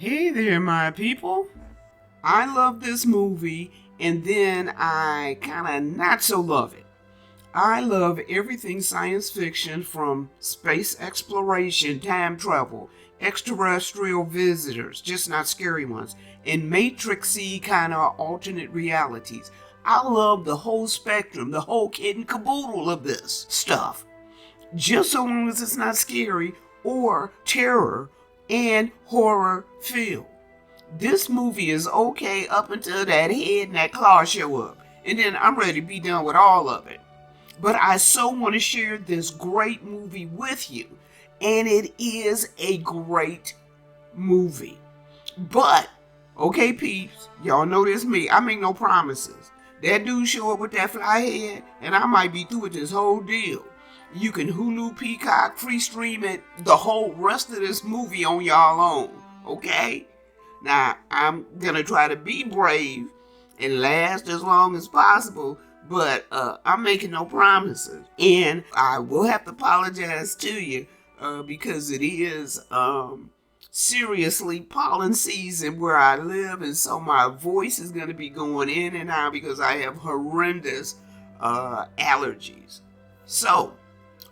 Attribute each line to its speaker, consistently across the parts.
Speaker 1: Hey there, my people. I love this movie, and then I kinda not so love it. I love everything science fiction, from space exploration, time travel, extraterrestrial visitors, just not scary ones, and matrixy kind of alternate realities. I love the whole spectrum, the whole kit and caboodle of this stuff. Just so long as it's not scary or terror and horror filled. This movie is okay up until that head and that claw show up, and then I'm ready to be done with all of it. But I so want to share this great movie with you, and it is a great movie. But, okay peeps, y'all know this me, I make no promises. That dude show up with that fly head, and I might be through with this whole deal. You can Hulu, Peacock, free stream it, the whole rest of this movie on y'all own, okay? Now, I'm gonna try to be brave and last as long as possible, but I'm making no promises. And I will have to apologize to you because it is seriously pollen season where I live, and so my voice is gonna be going in and out because I have horrendous allergies. So,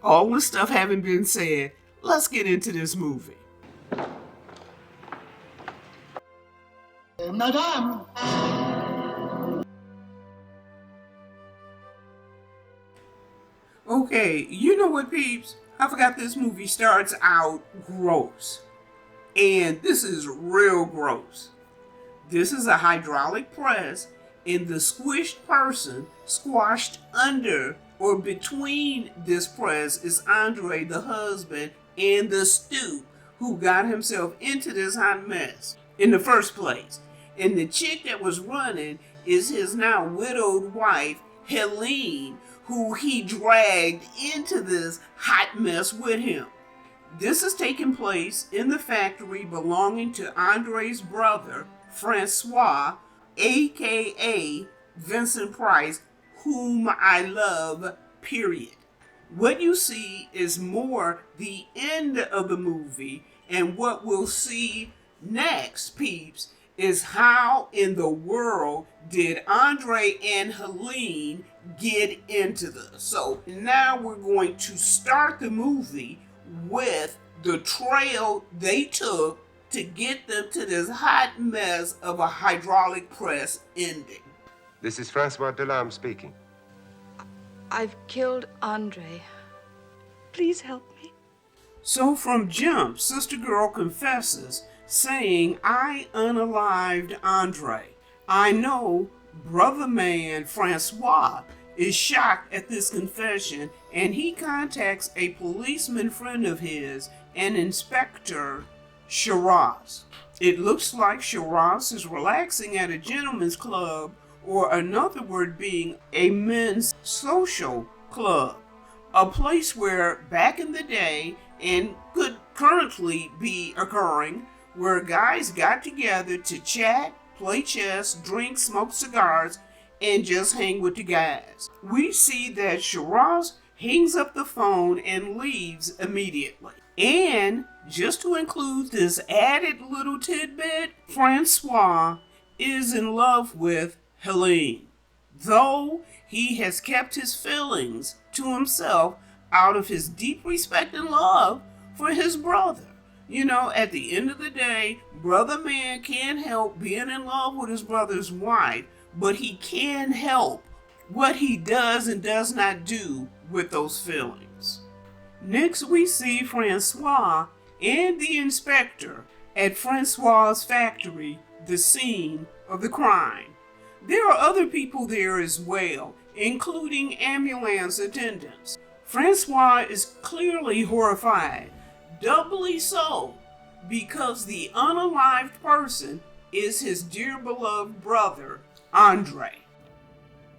Speaker 1: all this stuff having been said, let's get into this movie.
Speaker 2: Madame!
Speaker 1: Okay, you know what, peeps? I forgot this movie starts out gross. And this is real gross. This is a hydraulic press, and the squished person squashed under or between this press is Andre, the husband, and the stoop who got himself into this hot mess in the first place. And the chick that was running is his now widowed wife, Helene, who he dragged into this hot mess with him. This is taking place in the factory belonging to Andre's brother, François, aka Vincent Price, whom I love, period. What you see is more the end of the movie, and what we'll see next, peeps, is how in the world did Andre and Helene get into this. So now we're going to start the movie with the trail they took to get them to this hot mess of a hydraulic press ending.
Speaker 3: This is François Delambre speaking.
Speaker 4: I've killed Andre. Please help me.
Speaker 1: So from jump, Sister Girl confesses, saying, I unalived Andre. I know brother man François is shocked at this confession, and he contacts a policeman friend of his, an Inspector Shiraz. It looks like Shiraz is relaxing at a gentleman's club, or another word being a men's social club, a place where back in the day, and could currently be occurring, where guys got together to chat, play chess, drink, smoke cigars, and just hang with the guys. We see that Shiraz hangs up the phone and leaves immediately. And just to include this added little tidbit, François is in love with Helene, though he has kept his feelings to himself out of his deep respect and love for his brother. You know, at the end of the day, brother man can't help being in love with his brother's wife, but he can help what he does and does not do with those feelings. Next, we see François and the inspector at François' factory, the scene of the crime. There are other people there as well, including ambulance attendants. François is clearly horrified, doubly so, because the unalived person is his dear beloved brother, Andre.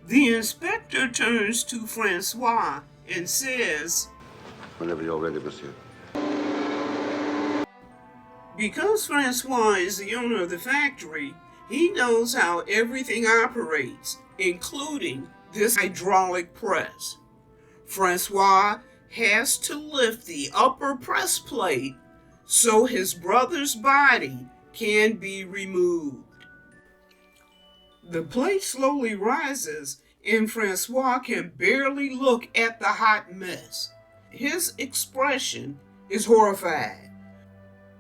Speaker 1: The inspector turns to François and says,
Speaker 3: Whenever you're ready, monsieur.
Speaker 1: Because François is the owner of the factory, he knows how everything operates, including this hydraulic press. François has to lift the upper press plate so his brother's body can be removed. The plate slowly rises, and Francois can barely look at the hot mess. His expression is horrified.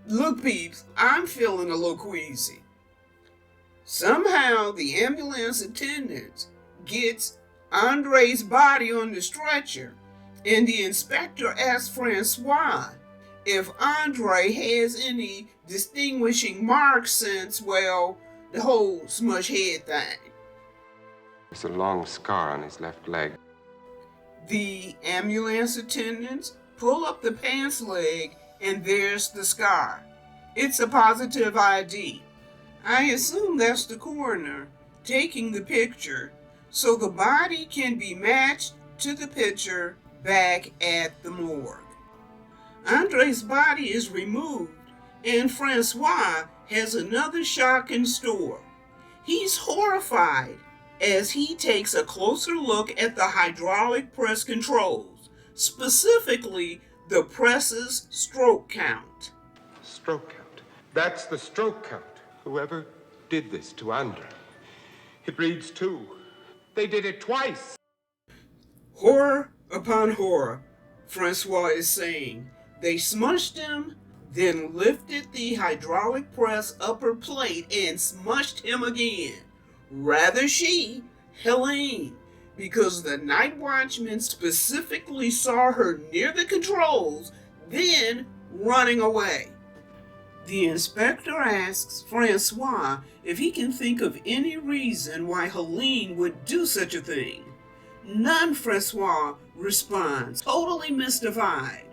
Speaker 1: Look, peeps, I'm feeling a little queasy. Somehow the ambulance attendant gets Andre's body on the stretcher, and the inspector asks Francois if Andre has any distinguishing marks since, well, the whole smush head thing.
Speaker 3: There's a long scar on his left leg.
Speaker 1: The ambulance attendants pull up the pants leg, and there's the scar. It's a positive ID. I assume that's the coroner taking the picture, so the body can be matched to the picture back at the morgue. Andre's body is removed, and Francois has another shock in store. He's horrified as he takes a closer look at the hydraulic press controls, specifically the press's stroke count.
Speaker 3: Stroke count. That's the stroke count. Whoever did this to Andre. It reads 2. They did it twice.
Speaker 1: Horror upon horror, Francois is saying. They smushed him, then lifted the hydraulic press upper plate and smushed him again. Rather she, Helene, because the night watchman specifically saw her near the controls, then running away. The inspector asks Francois if he can think of any reason why Helene would do such a thing. None, Francois responds, totally mystified.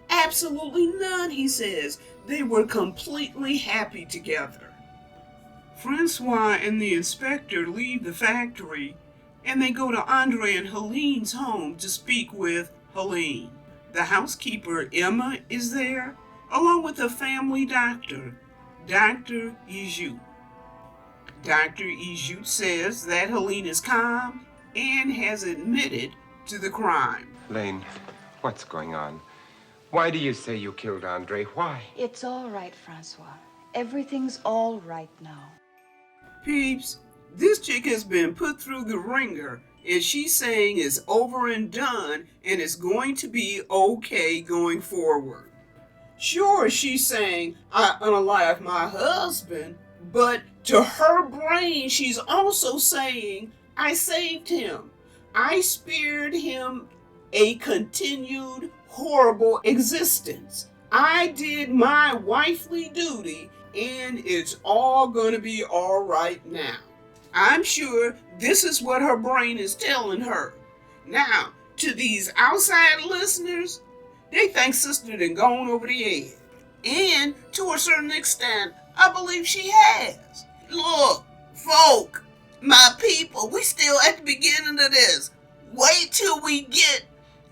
Speaker 1: Absolutely none, he says. They were completely happy together. Francois and the inspector leave the factory, and they go to Andre and Helene's home to speak with Helene. The housekeeper, Emma, is there, along with the family doctor, Dr. Ijut. Dr. Ijut says that Helene is calm and has admitted to the crime.
Speaker 3: Helene, what's going on? Why do you say you killed Andre? Why?
Speaker 4: It's all right, Francois. Everything's all right now.
Speaker 1: Peeps, this chick has been put through the ringer, and she's saying it's over and done and it's going to be okay going forward. Sure, she's saying, I unalived my husband, but to her brain, she's also saying, I saved him. I spared him a continued horrible existence. I did my wifely duty, and it's all gonna be all right now. I'm sure this is what her brain is telling her. Now, to these outside listeners, they think Sister done gone over the edge. And to a certain extent, I believe she has. Look, folk, my people, we still at the beginning of this. Wait till we get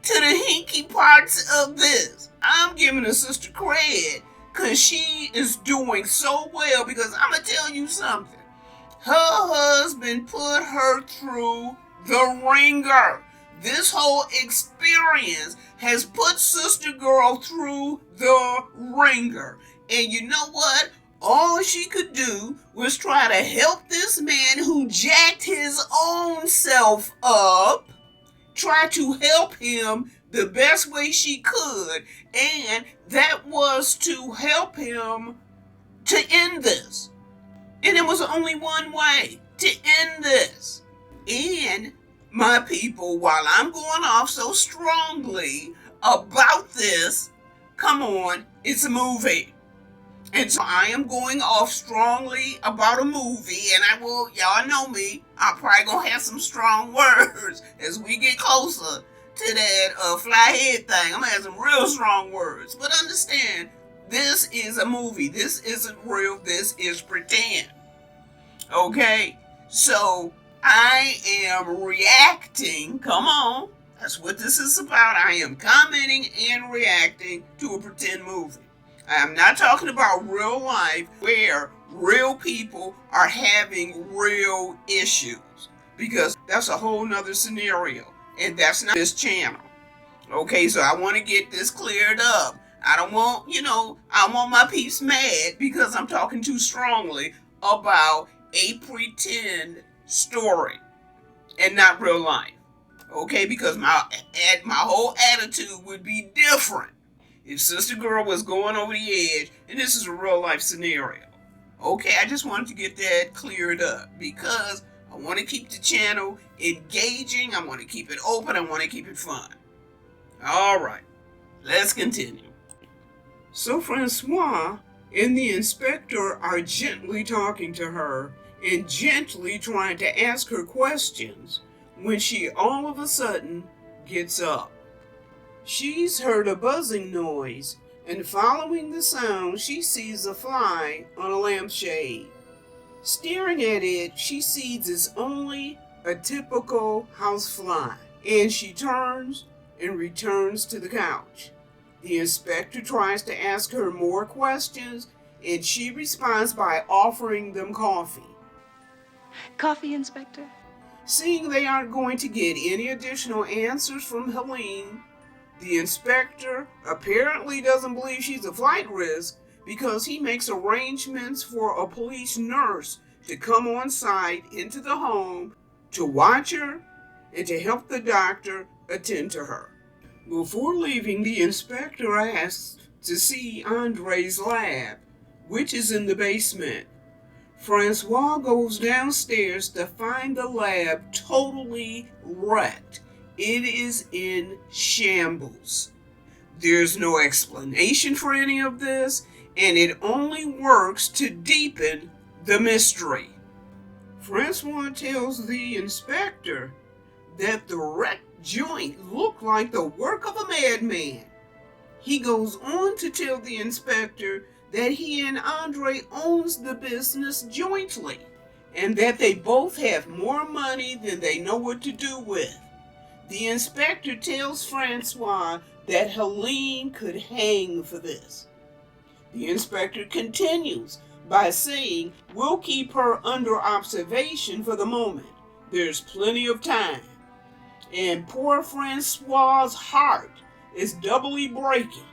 Speaker 1: to the hinky parts of this. I'm giving her sister credit because she is doing so well, because I'm going to tell you something. Her husband put her through the ringer. This whole experience has put Sister Girl through the ringer. And you know what? All she could do was try to help this man who jacked his own self up, try to help him the best way she could, and that was to help him to end this. And it was only one way to end this. And my people, while I'm going off so strongly about this, come on, it's a movie. And so I am going off strongly about a movie, and I will, y'all know me, I'm probably gonna have some strong words as we get closer to that fly head thing. I'm gonna have some real strong words. But understand, this is a movie. This isn't real. This is pretend. Okay? So I am reacting. Come on. That's what this is about. I am commenting and reacting to a pretend movie. I am not talking about real life where real people are having real issues, because that's a whole nother scenario, and that's not this channel. Okay, so I want to get this cleared up. I don't want, I want my peeps mad because I'm talking too strongly about a pretend story and not real life. Okay, because my whole attitude would be different if Sister Girl was going over the edge and this is a real life scenario. Okay, I just wanted to get that cleared up because I want to keep the channel engaging, I want to keep it open, I want to keep it fun. Alright, let's continue. So Francois and the inspector are gently talking to her and gently trying to ask her questions when she all of a sudden gets up. She's heard a buzzing noise, and following the sound, she sees a fly on a lampshade. Staring at it, she sees it's only a typical housefly, and she turns and returns to the couch. The inspector tries to ask her more questions, and she responds by offering them coffee.
Speaker 4: Coffee, Inspector?
Speaker 1: Seeing they aren't going to get any additional answers from Helene, the inspector apparently doesn't believe she's a flight risk because he makes arrangements for a police nurse to come on site into the home to watch her and to help the doctor attend to her. Before leaving, the inspector asks to see Andre's lab, which is in the basement. Francois goes downstairs to find the lab totally wrecked. It is in shambles. There's no explanation for any of this, and it only works to deepen the mystery. Francois tells the inspector that the wrecked joint looked like the work of a madman. He goes on to tell the inspector that he and Andre owns the business jointly, and that they both have more money than they know what to do with. The inspector tells Francois that Helene could hang for this. The inspector continues by saying, "We'll keep her under observation for the moment. There's plenty of time." And poor Francois' heart is doubly breaking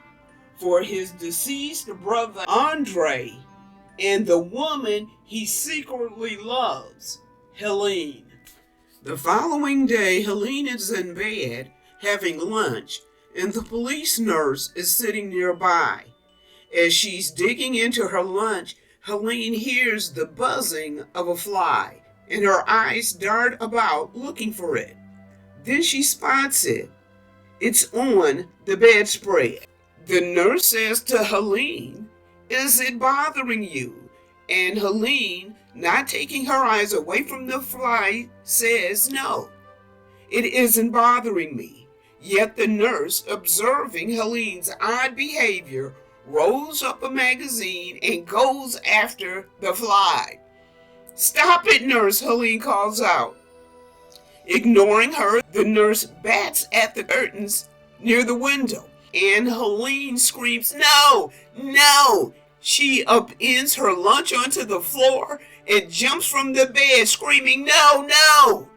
Speaker 1: for his deceased brother Andre and the woman he secretly loves, Helene. The following day, Helene is in bed having lunch, and the police nurse is sitting nearby. As she's digging into her lunch, Helene hears the buzzing of a fly, and her eyes dart about looking for it. Then she spots it. It's on the bedspread. The nurse says to Helene, "Is it bothering you?" And Helene, not taking her eyes away from the fly, says, "No, it isn't bothering me." Yet the nurse, observing Helene's odd behavior, rolls up a magazine and goes after the fly. "Stop it, nurse," Helene calls out. Ignoring her, the nurse bats at the curtains near the window, and Helene screams, "No, no!" She upends her lunch onto the floor and jumps from the bed, screaming, "No, no!"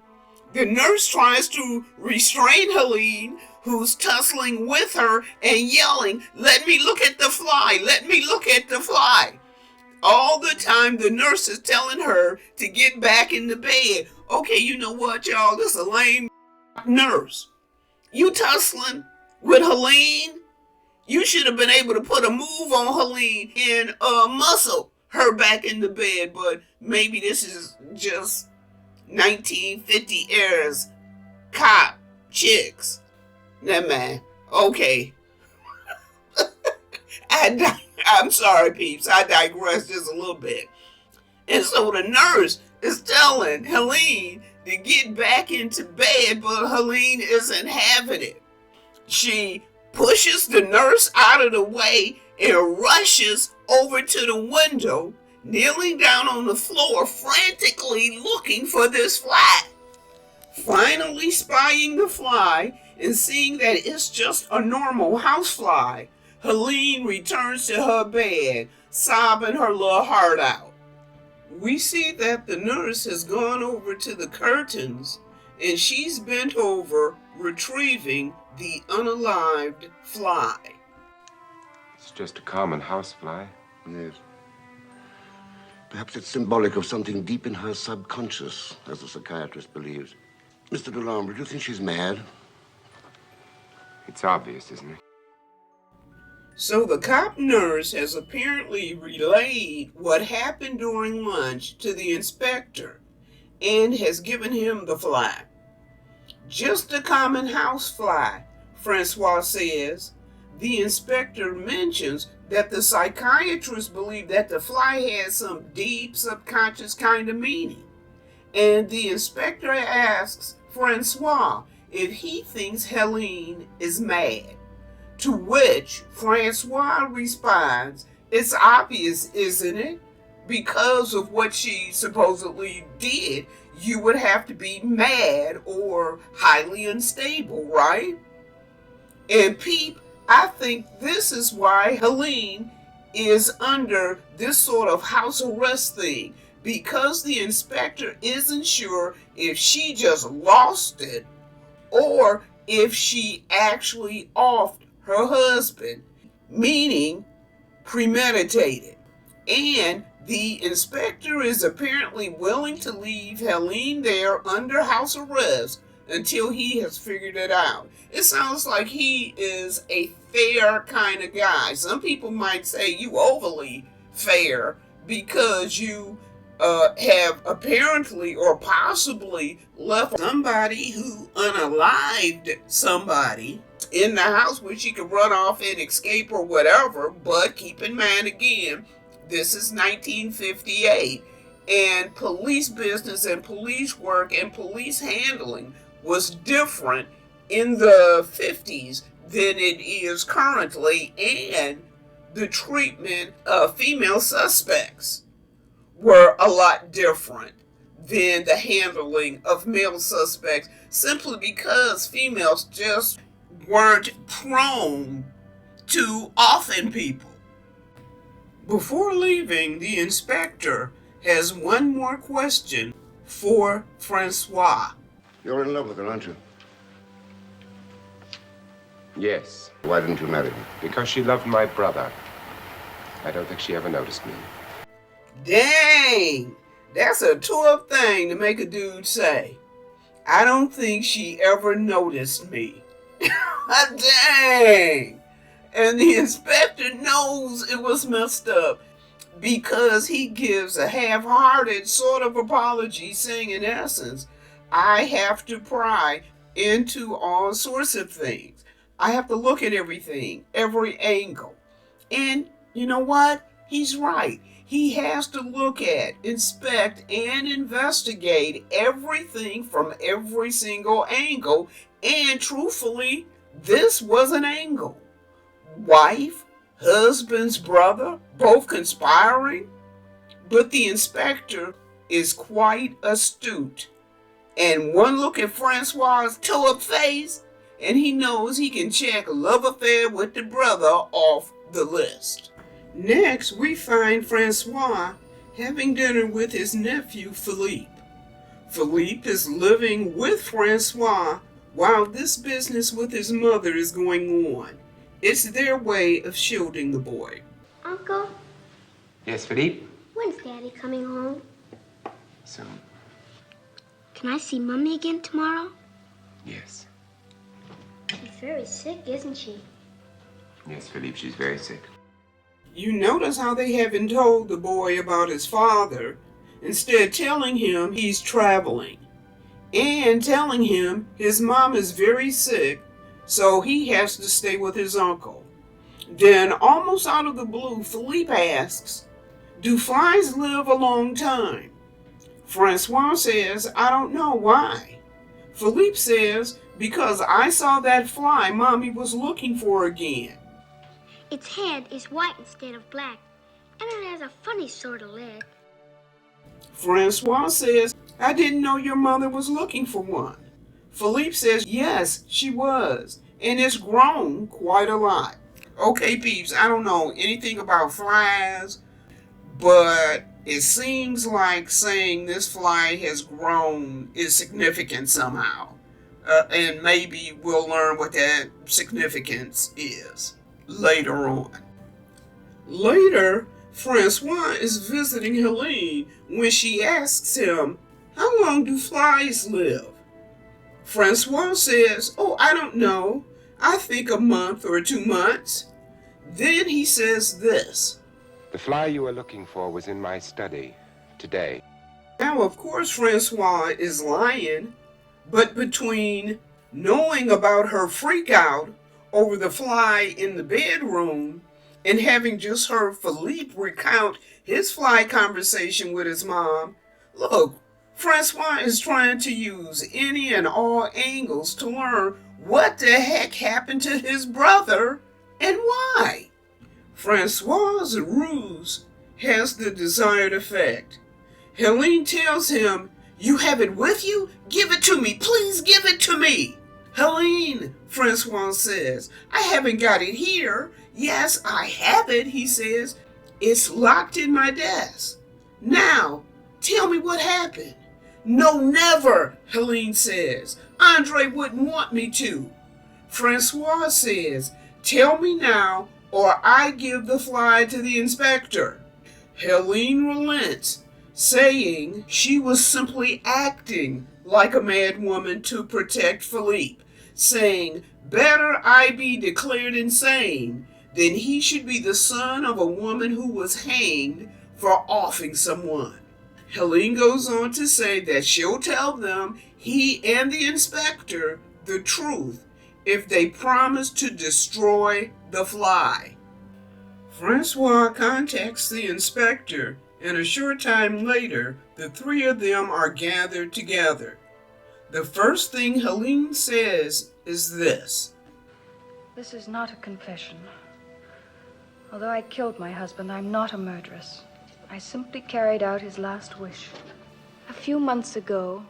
Speaker 1: The nurse tries to restrain Helene, who's tussling with her and yelling, "Let me look at the fly! Let me look at the fly!" All the time, the nurse is telling her to get back in the bed. Okay, you know what, y'all? This is a lame nurse. You tussling with Helene? You should have been able to put a move on Helene and muscle her back in the bed, but maybe this is just 1950 era's cop chicks. Never mind. Okay. I'm sorry, peeps. I digress just a little bit. And so the nurse is telling Helene to get back into bed, but Helene isn't having it. She pushes the nurse out of the way and rushes over to the window, kneeling down on the floor, frantically looking for this fly. Finally spying the fly and seeing that it's just a normal housefly, Helene returns to her bed, sobbing her little heart out. We see that the nurse has gone over to the curtains and she's bent over retrieving the unalived fly.
Speaker 3: It's just a common housefly.
Speaker 2: Yes. Perhaps it's symbolic of something deep in her subconscious, as the psychiatrist believes. Mr. Delambre, do you think she's mad?
Speaker 3: It's obvious, isn't it?
Speaker 1: So the cop nurse has apparently relayed what happened during lunch to the inspector and has given him the fly. Just a common housefly, Francois says. The inspector mentions that the psychiatrist believed that the fly had some deep subconscious kind of meaning. And the inspector asks Francois if he thinks Helene is mad. To which Francois responds, "It's obvious, isn't it? Because of what she supposedly did, you would have to be mad or highly unstable, right?" And Peep, I think this is why Helene is under this sort of house arrest thing, because the inspector isn't sure if she just lost it or if she actually offed her husband, meaning premeditated. And the inspector is apparently willing to leave Helene there under house arrest until he has figured it out. It sounds like he is a fair kind of guy. Some people might say you overly fair because you have apparently or possibly left somebody who unalived somebody in the house where she could run off and escape or whatever. But keep in mind again, this is 1958, and police business and police work and police handling was different in the 50s than it is currently, and the treatment of female suspects were a lot different than the handling of male suspects, simply because females just weren't prone to offend people. Before leaving, the inspector has one more question for Francois.
Speaker 2: You're in love with her, aren't you?
Speaker 3: Yes,
Speaker 2: Why didn't you marry her?
Speaker 3: because she loved my brother. I don't think she ever noticed me.
Speaker 1: Dang, that's a tough thing to make a dude say. I don't think she ever noticed me. Dang. And the inspector knows it was messed up because he gives a half-hearted sort of apology saying, in essence, I have to pry into all sorts of things. I have to look at everything, every angle. And you know what? He's right. He has to look at, inspect, and investigate everything from every single angle. And truthfully, this was an angle. Wife, husband's brother, both conspiring. But the inspector is quite astute. And one look at Francois' toe-up face, and he knows he can check love affair with the brother off the list. Next, we find Francois having dinner with his nephew, Philippe. Philippe is living with Francois while this business with his mother is going on. It's their way of shielding the boy.
Speaker 5: Uncle,
Speaker 3: Yes, Philippe?
Speaker 5: when's Daddy coming home?
Speaker 3: Soon.
Speaker 5: Can I see Mommy again tomorrow?
Speaker 3: Yes.
Speaker 5: She's very sick, isn't she?
Speaker 3: Yes, Philippe, she's very sick.
Speaker 1: You notice how they haven't told the boy about his father, instead telling him he's traveling, and telling him his mom is very sick, so he has to stay with his uncle. Then, almost out of the blue, Philippe asks, do flies live a long time? Francois says, I don't know why. Philippe says, because I saw that fly Mommy was looking for again.
Speaker 5: Its head is white instead of black, and it has a funny sort of leg.
Speaker 1: Francois says, I didn't know your mother was looking for one. Philippe says, yes, she was, and it's grown quite a lot. Okay, peeps, I don't know anything about flies, but it seems like saying this fly has grown is significant somehow. And maybe we'll learn what that significance is later on. Later, Francois is visiting Helene when she asks him, "How long do flies live?" Francois says, "Oh, I don't know. I think a month or 2 months." Then he says this.
Speaker 3: The fly you were looking for was in my study today.
Speaker 1: Now, of course, Francois is lying, but between knowing about her freak out over the fly in the bedroom and having just heard Philippe recount his fly conversation with his mom, look, Francois is trying to use any and all angles to learn what the heck happened to his brother and why. Francois's ruse has the desired effect. Helene tells him, "You have it with you? Give it to me. Please give it to me." "Helene," Francois says, "I haven't got it here." "Yes, I have it," he says. "It's locked in my desk. Now, tell me what happened." "No, never," Helene says. "Andre wouldn't want me to." Francois says, "Tell me now, or I give the fly to the inspector." Helene relents, saying she was simply acting like a mad woman to protect Philippe, saying, "Better I be declared insane than he should be the son of a woman who was hanged for offing someone." Helene goes on to say that she'll tell them, he and the inspector, the truth if they promise to destroy the fly. Francois contacts the inspector, and a short time later, the three of them are gathered together. The first thing Helene says is this.
Speaker 4: This is not a confession. Although I killed my husband, I'm not a murderess. I simply carried out his last wish. A few months ago...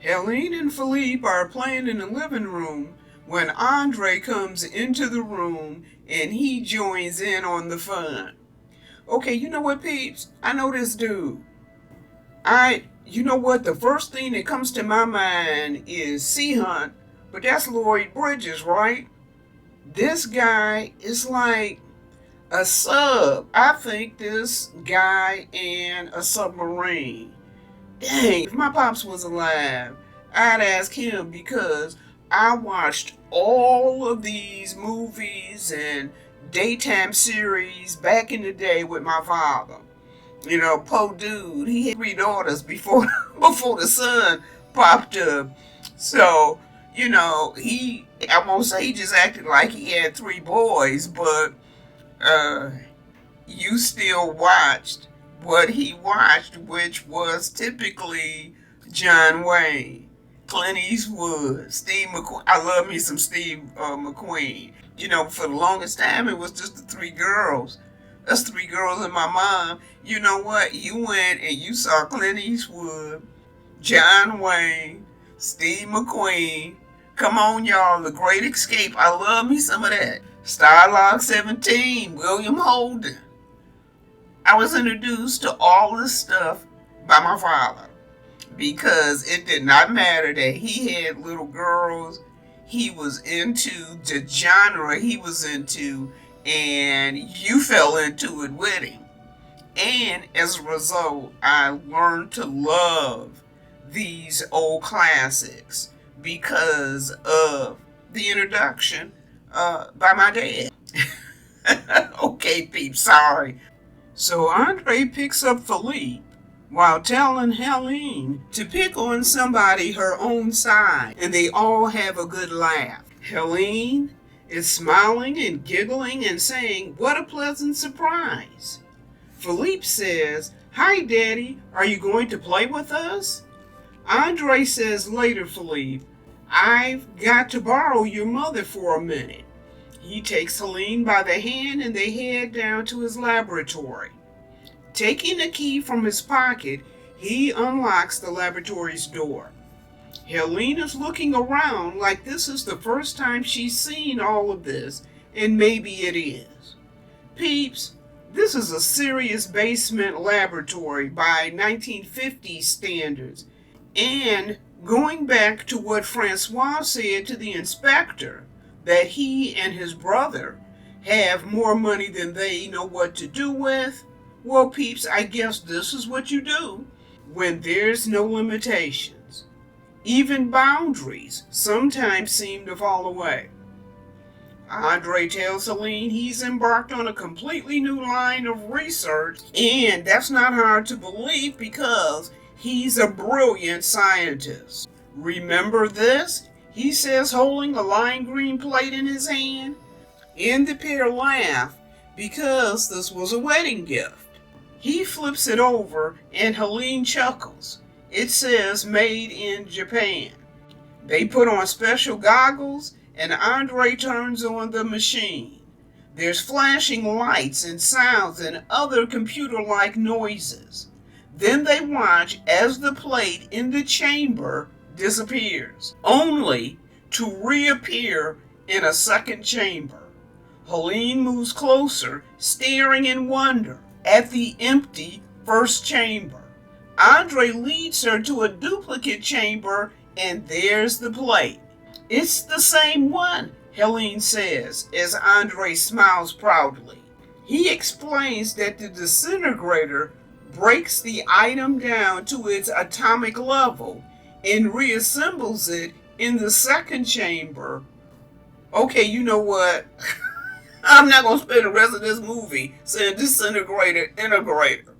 Speaker 1: Helene and Philippe are playing in the living room when Andre comes into the room and he joins in on the fun. Okay, you know what, peeps? I know this dude. You know what? The first thing that comes to my mind is Sea Hunt, but that's Lloyd Bridges, right? This guy is like a sub. I think this guy and a submarine. Dang, if my pops was alive, I'd ask him because I watched all of these movies and daytime series back in the day with my father. You know, Poe Dude, he had 3 daughters before the sun popped up. So, you know, I won't say he just acted like he had 3 boys, but you still watched what he watched, which was typically John Wayne, Clint Eastwood, Steve McQueen. I love me some Steve McQueen. You know, for the longest time, it was just the 3 girls. Us 3 girls and my mom. You know what? You went and you saw Clint Eastwood, John Wayne, Steve McQueen. Come on, y'all. The Great Escape. I love me some of that. Starlog 17, William Holden. I was introduced to all this stuff by my father because it did not matter that he had little girls. He was into the genre he was into, and you fell into it with him. And as a result, I learned to love these old classics because of the introduction by my dad. Okay, peeps, sorry. So Andre picks up Philippe while telling Helene to pick on somebody her own side, and they all have a good laugh. Helene is smiling and giggling and saying, "What a pleasant surprise." Philippe says, "Hi, Daddy, are you going to play with us?" Andre says later, Philippe, "I've got to borrow your mother for a minute." He takes Helene by the hand and they head down to his laboratory. Taking a key from his pocket, he unlocks the laboratory's door. Helene is looking around like this is the first time she's seen all of this, and maybe it is. Peeps, this is a serious basement laboratory by 1950s standards, and going back to what Francois said to the inspector, that he and his brother have more money than they know what to do with? Well, peeps, I guess this is what you do when there's no limitations. Even boundaries sometimes seem to fall away. Andre tells Helene he's embarked on a completely new line of research, and that's not hard to believe because he's a brilliant scientist. Remember this? He says, holding a lime green plate in his hand. And the pair laugh because this was a wedding gift. He flips it over and Helene chuckles. It says made in Japan. They put on special goggles and Andre turns on the machine. There's flashing lights and sounds and other computer-like noises. Then they watch as the plate in the chamber disappears, only to reappear in a second chamber. Helene moves closer, staring in wonder at the empty first chamber. Andre leads her to a duplicate chamber, and there's the plate. It's the same one, Helene says, as Andre smiles proudly. He explains that the disintegrator breaks the item down to its atomic level and reassembles it in the second chamber. Okay, you know what? I'm not going to spend the rest of this movie saying disintegrator, integrator.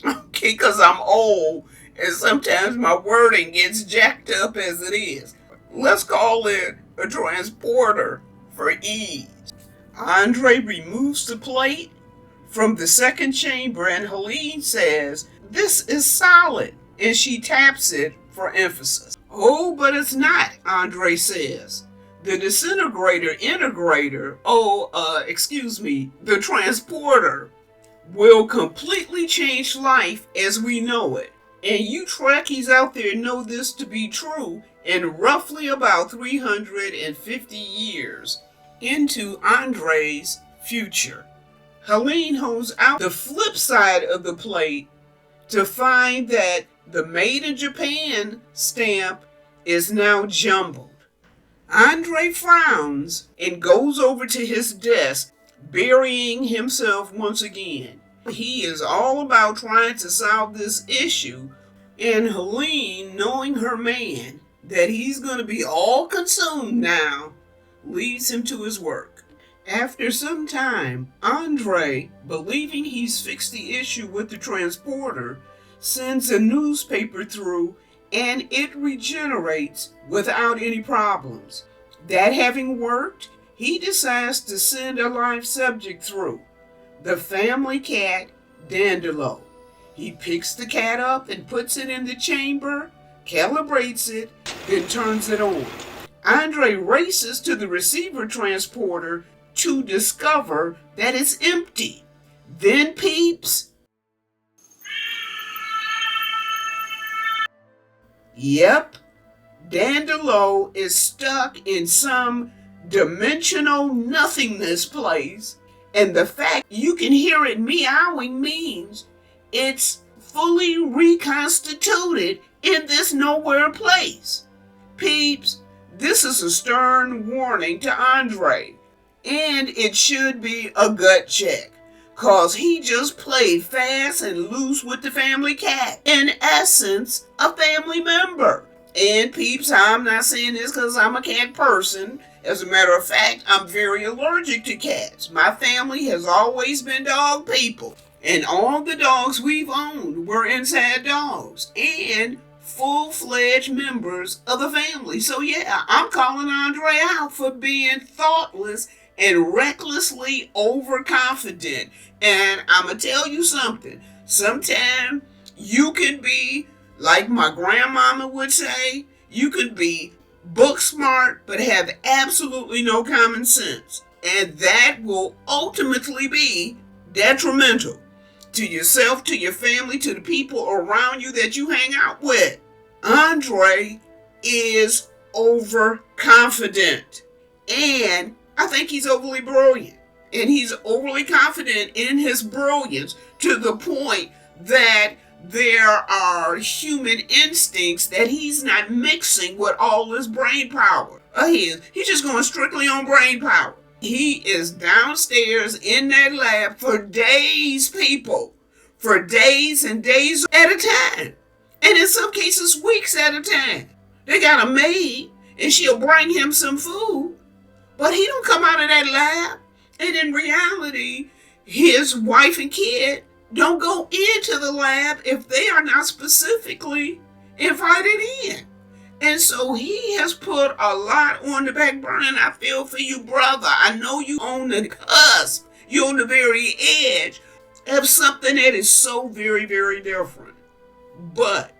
Speaker 1: Okay, because I'm old and sometimes my wording gets jacked up as it is. Let's call it a transporter for ease. Andre removes the plate from the second chamber and Helene says, "This is solid," and she taps it for emphasis. "Oh, but it's not," Andre says. "The disintegrator integrator, the transporter, will completely change life as we know it. And you Trekkies out there know this to be true in roughly about 350 years into Andre's future." Helene holds out the flip side of the plate to find that the Made in Japan stamp is now jumbled. Andre frowns and goes over to his desk, burying himself once again. He is all about trying to solve this issue, and Helene, knowing her man, that he's going to be all consumed now, leads him to his work. After some time, Andre, believing he's fixed the issue with the transporter, sends a newspaper through and it regenerates without any problems. That having worked, he decides to send a live subject through, the family cat, Dandelo. He picks the cat up and puts it in the chamber, calibrates it, then turns it on. Andre races to the receiver transporter to discover that it's empty. Then peeps, yep, Dandelo is stuck in some dimensional nothingness place, and the fact you can hear it meowing means it's fully reconstituted in this nowhere place. Peeps, this is a stern warning to Andre, and it should be a gut check, cause he just played fast and loose with the family cat, in essence, a family member. And peeps, I'm not saying this because I'm a cat person. As a matter of fact, I'm very allergic to cats. My family has always been dog people, and all the dogs we've owned were inside dogs and full-fledged members of the family. So yeah, I'm calling Andre out for being thoughtless and recklessly overconfident. And I'm going to tell you something. Sometimes you can be, like my grandmama would say, you could be book smart but have absolutely no common sense. And that will ultimately be detrimental to yourself, to your family, to the people around you that you hang out with. Andre is overconfident. And I think he's overly brilliant. And he's overly confident in his brilliance to the point that there are human instincts that he's not mixing with all his brain power of his. He's just going strictly on brain power. He is downstairs in that lab for days, people. For days and days at a time. And in some cases, weeks at a time. They got a maid, and she'll bring him some food. But he don't come out of that lab. And in reality, his wife and kid don't go into the lab if they are not specifically invited in. And so he has put a lot on the back burner, and I feel for you, brother. I know you on the cusp. You're on the very edge of something that is so very, very different, but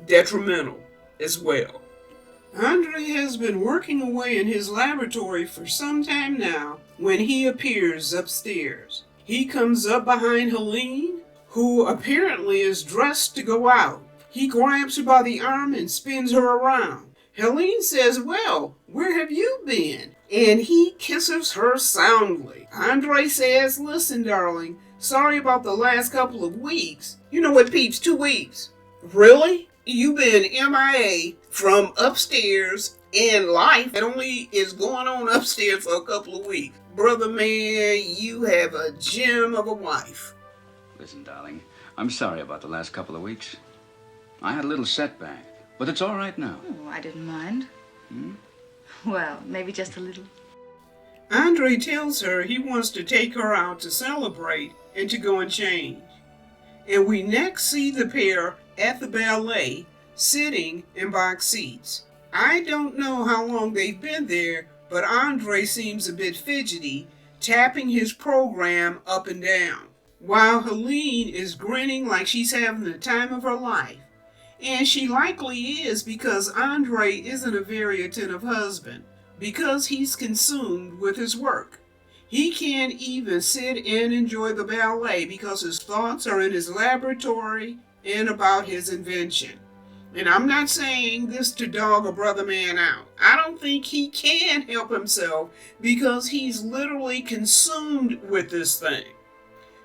Speaker 1: detrimental as well. Andre has been working away in his laboratory for some time now when he appears upstairs. He comes up behind Helene, who apparently is dressed to go out. He grabs her by the arm and spins her around. Helene says, "Well, where have you been?" And he kisses her soundly. Andre says, "Listen, darling, sorry about the last couple of weeks." You know what, peeps, 2 weeks. Really? You've been MIA from upstairs, and life that only is going on upstairs for a couple of weeks. Brother man, you have a gem of a wife.
Speaker 6: Listen, darling, I'm sorry about the last couple of weeks. I had a little setback, but it's all right now.
Speaker 4: Oh, I didn't mind. Well, maybe just a little.
Speaker 1: Andre tells her he wants to take her out to celebrate and to go and change. And we next see the pair at the ballet sitting in box seats. I don't know how long they've been there, but Andre seems a bit fidgety, tapping his program up and down, while Helene is grinning like she's having the time of her life. And she likely is, because Andre isn't a very attentive husband, because he's consumed with his work. He can't even sit and enjoy the ballet because his thoughts are in his laboratory and about his invention. And I'm not saying this to dog a brother man out. I don't think he can help himself because he's literally consumed with this thing,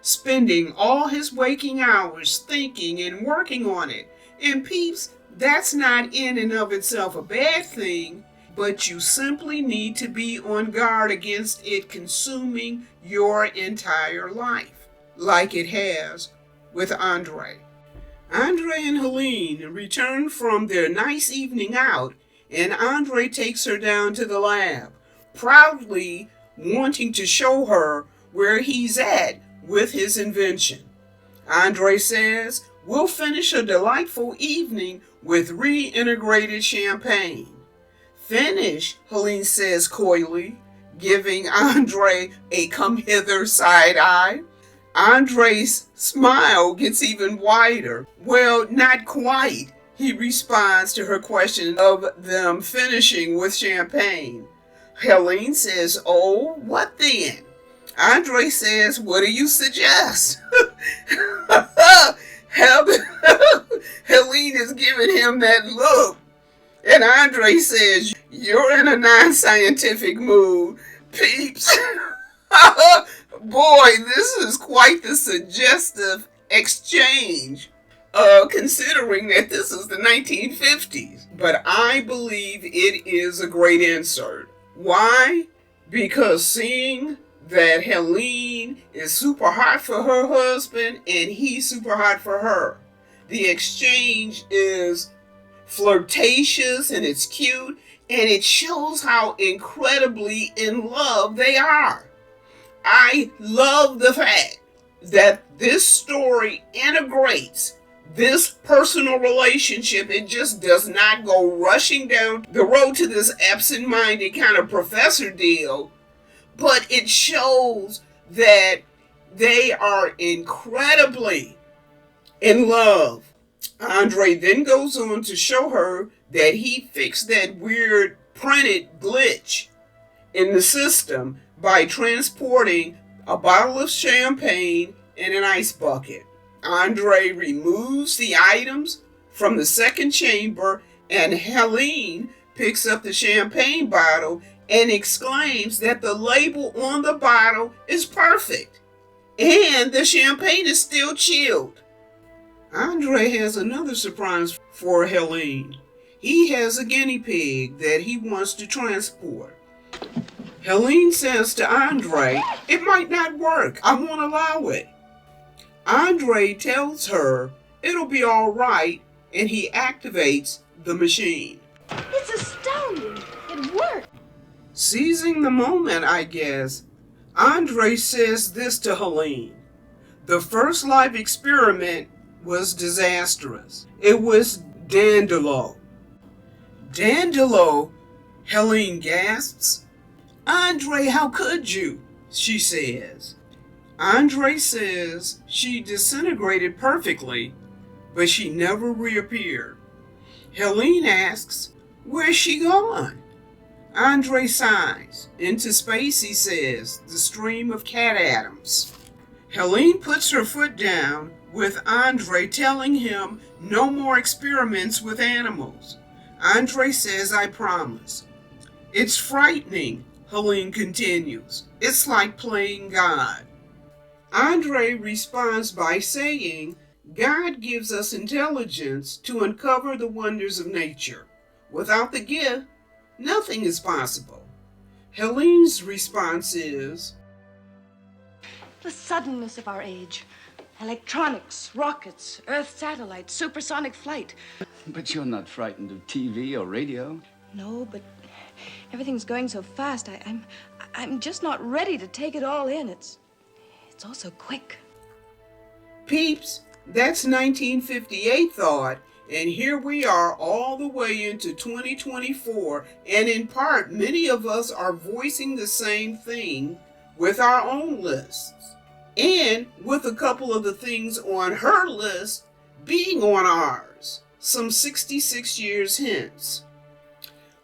Speaker 1: spending all his waking hours thinking and working on it. And peeps, that's not in and of itself a bad thing, but you simply need to be on guard against it consuming your entire life, like it has with Andre. Andre and Helene return from their nice evening out, and Andre takes her down to the lab, proudly wanting to show her where he's at with his invention. Andre says, "We'll finish a delightful evening with reintegrated champagne." "Finish," Helene says coyly, giving Andre a come-hither side eye. Andre's smile gets even wider. "Well, not quite," he responds to her question of them finishing with champagne. Helene says, "Oh, what then?" Andre says, "What do you suggest?" Helene is giving him that look. And Andre says, "You're in a non-scientific mood, peeps." Boy, this is quite the suggestive exchange, considering that this is the 1950s. But I believe it is a great insert. Why? Because seeing that Helene is super hot for her husband and he's super hot for her, the exchange is flirtatious and it's cute, and it shows how incredibly in love they are. I love the fact that this story integrates this personal relationship. It just does not go rushing down the road to this absent-minded kind of professor deal, but it shows that they are incredibly in love. Andre then goes on to show her that he fixed that weird printed glitch in the system by transporting a bottle of champagne in an ice bucket. Andre removes the items from the second chamber, and Helene picks up the champagne bottle and exclaims that the label on the bottle is perfect and the champagne is still chilled. Andre has another surprise for Helene. He has a guinea pig that he wants to transport. Helene says to Andre, "It might not work. I won't allow it." Andre tells her it'll be all right, and he activates the machine.
Speaker 4: It's astounding. It worked.
Speaker 1: Seizing the moment, I guess, Andre says this to Helene. The first live experiment was disastrous. It was Dandolo. Dandolo, Helene gasps. "Andre, how could you?" she says. Andre says she disintegrated perfectly, but she never reappeared. Helene asks, "Where's she gone?" Andre sighs. "Into space," he says, "the stream of cat atoms." Helene puts her foot down, with Andre telling him no more experiments with animals. Andre says, "I promise." "It's frightening," Helene continues. "It's like playing God." Andre responds by saying, "God gives us intelligence to uncover the wonders of nature. Without the gift, nothing is possible." Helene's response is,
Speaker 4: The suddenness of our age. Electronics, rockets, Earth satellites, supersonic flight.
Speaker 6: But you're not frightened of TV or radio.
Speaker 4: No, but everything's going so fast. I'm just not ready to take it all in. It's all so quick.
Speaker 1: "Peeps, that's 1958 thought, and here we are all the way into 2024, and in part, many of us are voicing the same thing with our own lists, and with a couple of the things on her list being on ours, some 66 years hence.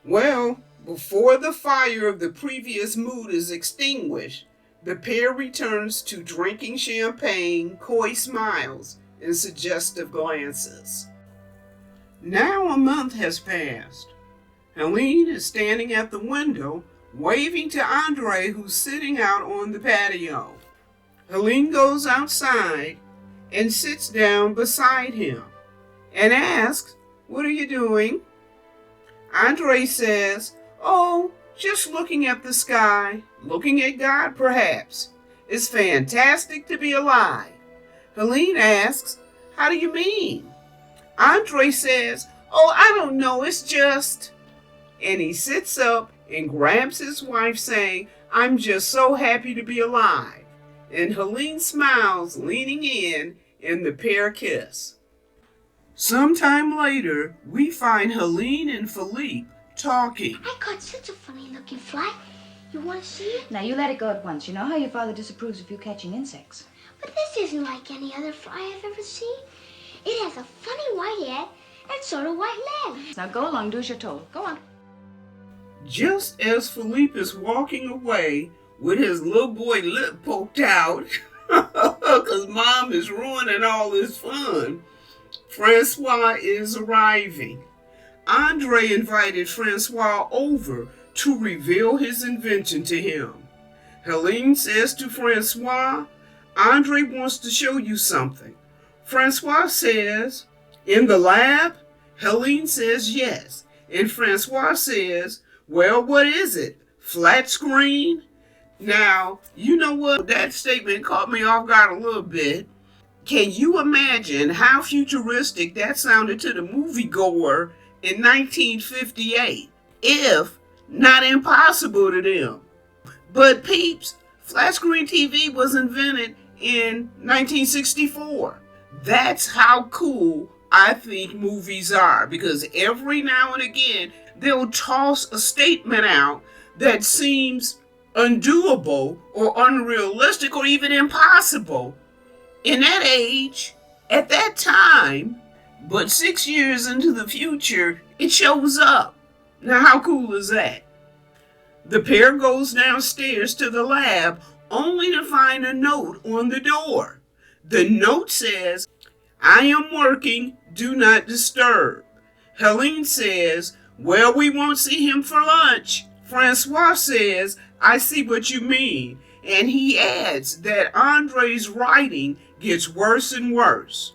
Speaker 1: Well, before the fire of the previous mood is extinguished, the pair returns to drinking champagne, coy smiles, and suggestive glances. Now a month has passed. Helene is standing at the window, waving to Andre, who's sitting out on the patio. Helene goes outside and sits down beside him and asks, "What are you doing?" Andre says, "Oh, just looking at the sky, looking at God, perhaps. It's fantastic to be alive." Helene asks, "How do you mean?" Andre says, "Oh, I don't know, it's just..." And he sits up and grabs his wife, saying, "I'm just so happy to be alive." And Helene smiles, leaning in, and the pair kiss. Sometime later, we find Helene and Philippe talking.
Speaker 5: I caught such a funny-looking fly. You want to see it?
Speaker 4: Now, you let it go at once. You know how your father disapproves of you catching insects.
Speaker 5: But this isn't like any other fly I've ever seen. It has a funny white head and sort of white legs.
Speaker 4: Now, go along, do as you're told. Go on.
Speaker 1: Just as Philippe is walking away with his little boy lip poked out, because Mom is ruining all his fun, Francois is arriving. Andre invited Francois over to reveal his invention to him. Helene says to Francois, "Andre wants to show you something." Francois says, "In the lab?" Helene says yes. And Francois says, "Well, what is it? Flat screen?" Now, you know what? That statement caught me off guard a little bit. Can you imagine how futuristic that sounded to the moviegoer in 1958? If not impossible to them. But peeps, flat screen TV was invented in 1964. That's how cool I think movies are, because every now and again they'll toss a statement out that seems undoable or unrealistic or even impossible in that age, at that time, but 6 years into the future, it shows up. Now, how cool is that? The pair goes downstairs to the lab only to find a note on the door. The note says, "I am working, do not disturb." Helene says, "Well, we won't see him for lunch." Francois says, "I see what you mean." And he adds that Andre's writing gets worse and worse.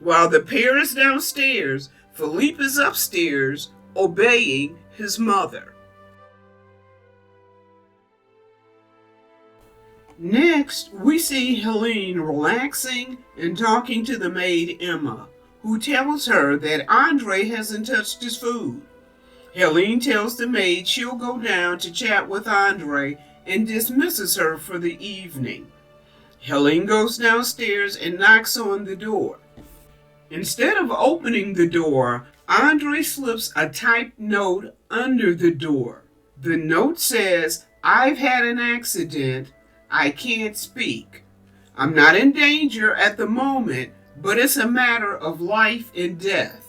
Speaker 1: While the pair is downstairs, Philippe is upstairs obeying his mother. Next, we see Helene relaxing and talking to the maid Emma, who tells her that Andre hasn't touched his food. Helene tells the maid she'll go down to chat with Andre and dismisses her for the evening. Helene goes downstairs and knocks on the door. Instead of opening the door, Andre slips a typed note under the door. The note says, "I've had an accident. I can't speak. I'm not in danger at the moment, but it's a matter of life and death."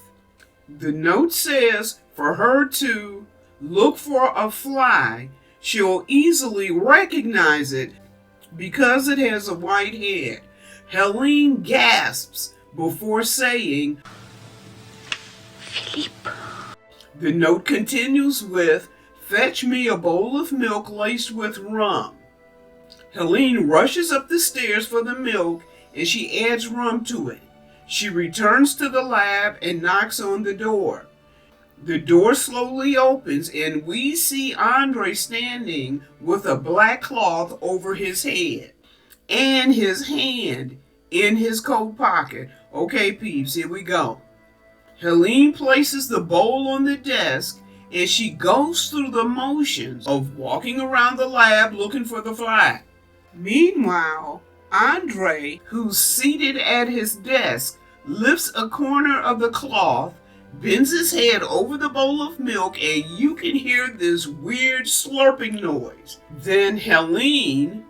Speaker 1: The note says for her to look for a fly. She'll easily recognize it because it has a white head. Helene gasps before saying,
Speaker 5: Philippe.
Speaker 1: The note continues with, "Fetch me a bowl of milk laced with rum." Helene rushes up the stairs for the milk and she adds rum to it. She returns to the lab and knocks on the door. The door slowly opens and we see Andre standing with a black cloth over his head and his hand in his coat pocket. Okay, peeps, here we go. Helene places the bowl on the desk and she goes through the motions of walking around the lab looking for the fly. Meanwhile, Andre, who's seated at his desk, lifts a corner of the cloth, bends his head over the bowl of milk, and you can hear this weird slurping noise. Then Helene,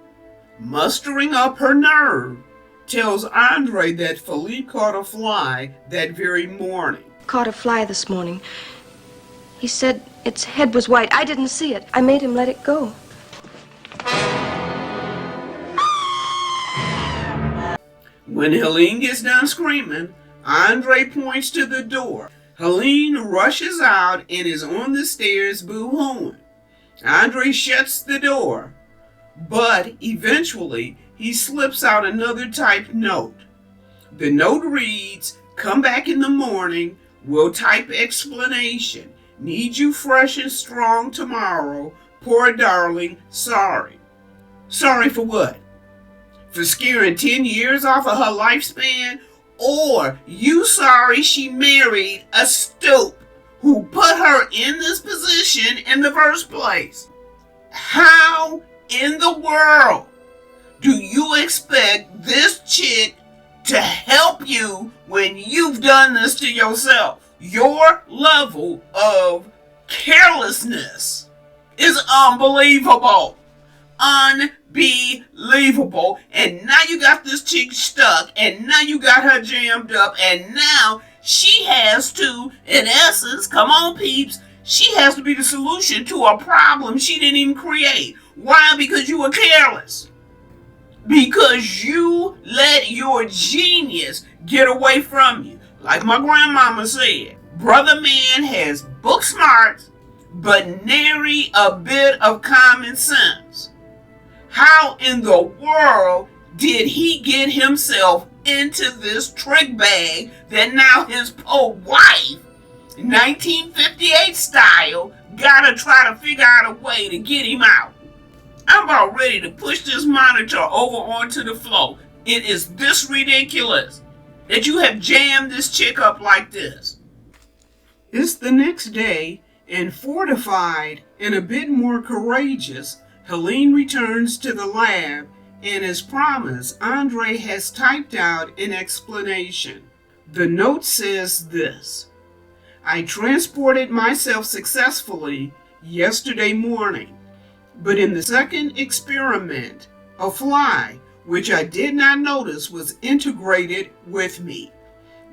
Speaker 1: mustering up her nerve, tells Andre that Philippe caught a fly that very morning.
Speaker 4: Caught a fly this morning. He said its head was white. I didn't see it. I made him let it go.
Speaker 1: When Helene gets done screaming, Andre points to the door. Helene rushes out and is on the stairs boo-hooing. Andre shuts the door, but eventually he slips out another typed note. The note reads, "Come back in the morning. We'll type explanation. Need you fresh and strong tomorrow. Poor darling, sorry." Sorry for what? For scaring 10 years off of her lifespan? Or you sorry she married a stoop who put her in this position in the first place? How in the world do you expect this chick to help you when you've done this to yourself? Your level of carelessness is unbelievable. Unbelievable. And now you got this chick stuck, and now you got her jammed up, and now she has to, in essence, come on peeps, she has to be the solution to a problem she didn't even create. Why? Because you were careless. Because you let your genius get away from you. Like my grandmama said, brother man has book smarts, but nary a bit of common sense. How in the world did he get himself into this trick bag that now his poor wife, 1958 style, gotta try to figure out a way to get him out? I'm about ready to push this monitor over onto the floor. It is this ridiculous that you have jammed this chick up like this. It's the next day, and fortified and a bit more courageous, Helene returns to the lab, and as promised, Andre has typed out an explanation. The note says this: "I transported myself successfully yesterday morning, but in the second experiment, a fly, which I did not notice, was integrated with me.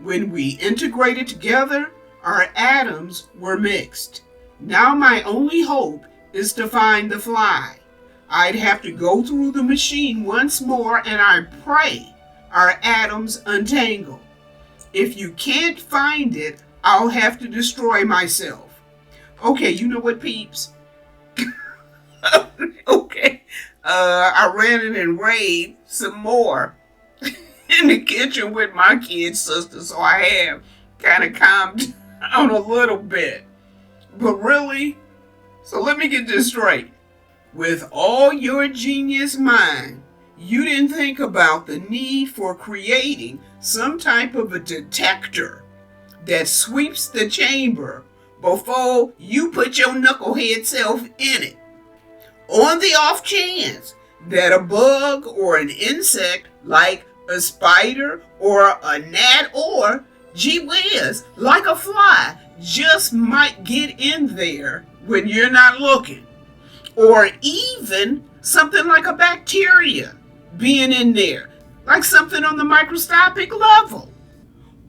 Speaker 1: When we integrated together, our atoms were mixed. Now my only hope is to find the fly. I'd have to go through the machine once more, and I pray our atoms untangle. If you can't find it, I'll have to destroy myself." Okay, you know what, peeps? Okay, I ran in and raved some more in the kitchen with my kid sister, so I have kind of calmed down a little bit. But really, so let me get this straight. With all your genius mind, you didn't think about the need for creating some type of a detector that sweeps the chamber before you put your knucklehead self in it. On the off chance that a bug or an insect like a spider or a gnat or, gee whiz, like a fly just might get in there when you're not looking. Or even something like a bacteria being in there, like something on the microscopic level.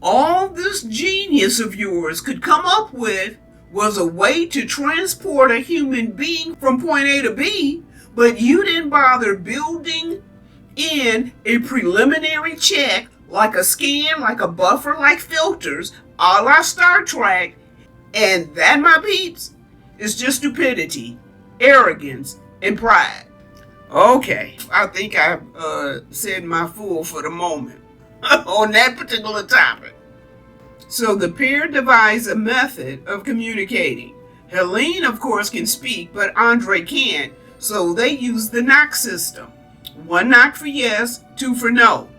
Speaker 1: All this genius of yours could come up with was a way to transport a human being from point A to B, but you didn't bother building in a preliminary check, like a scan, like a buffer, like filters, a la Star Trek. And that, my peeps, is just stupidity, arrogance, and pride. Okay, I think I've said my full for the moment on that particular topic. So the pair devise a method of communicating. Helene, of course, can speak, but Andre can't, so they use the knock system. 1 knock for yes, 2 for no.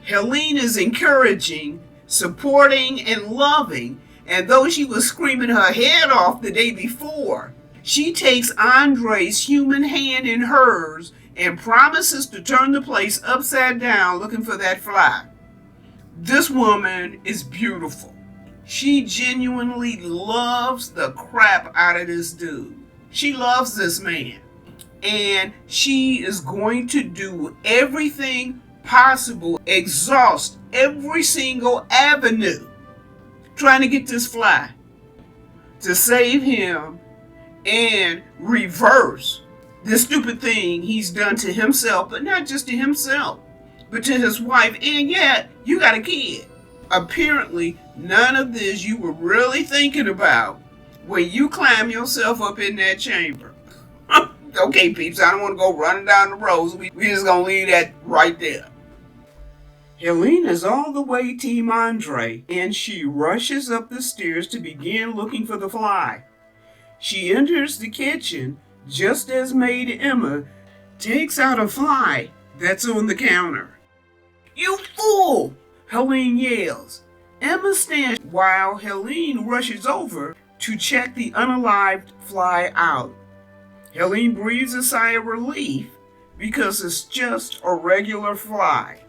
Speaker 1: Helene is encouraging, supporting, and loving, and though she was screaming her head off the day before, she takes Andre's human hand in hers and promises to turn the place upside down looking for that fly. This woman is beautiful. She genuinely loves the crap out of this dude. She loves this man. And she is going to do everything possible, exhaust every single avenue, trying to get this fly, to save him and reverse the stupid thing he's done to himself, but not just to himself, but to his wife, and yet you got a kid. Apparently, none of this you were really thinking about when you climb yourself up in that chamber. Okay, peeps, I don't want to go running down the roads. We just gonna leave that right there. Helene is all the way Team Andre, and she rushes up the stairs to begin looking for the fly. She enters the kitchen just as maid Emma takes out a fly that's on the counter. "You fool!" Helene yells. Emma stands while Helene rushes over to check the unalived fly out. Helene breathes a sigh of relief because it's just a regular fly.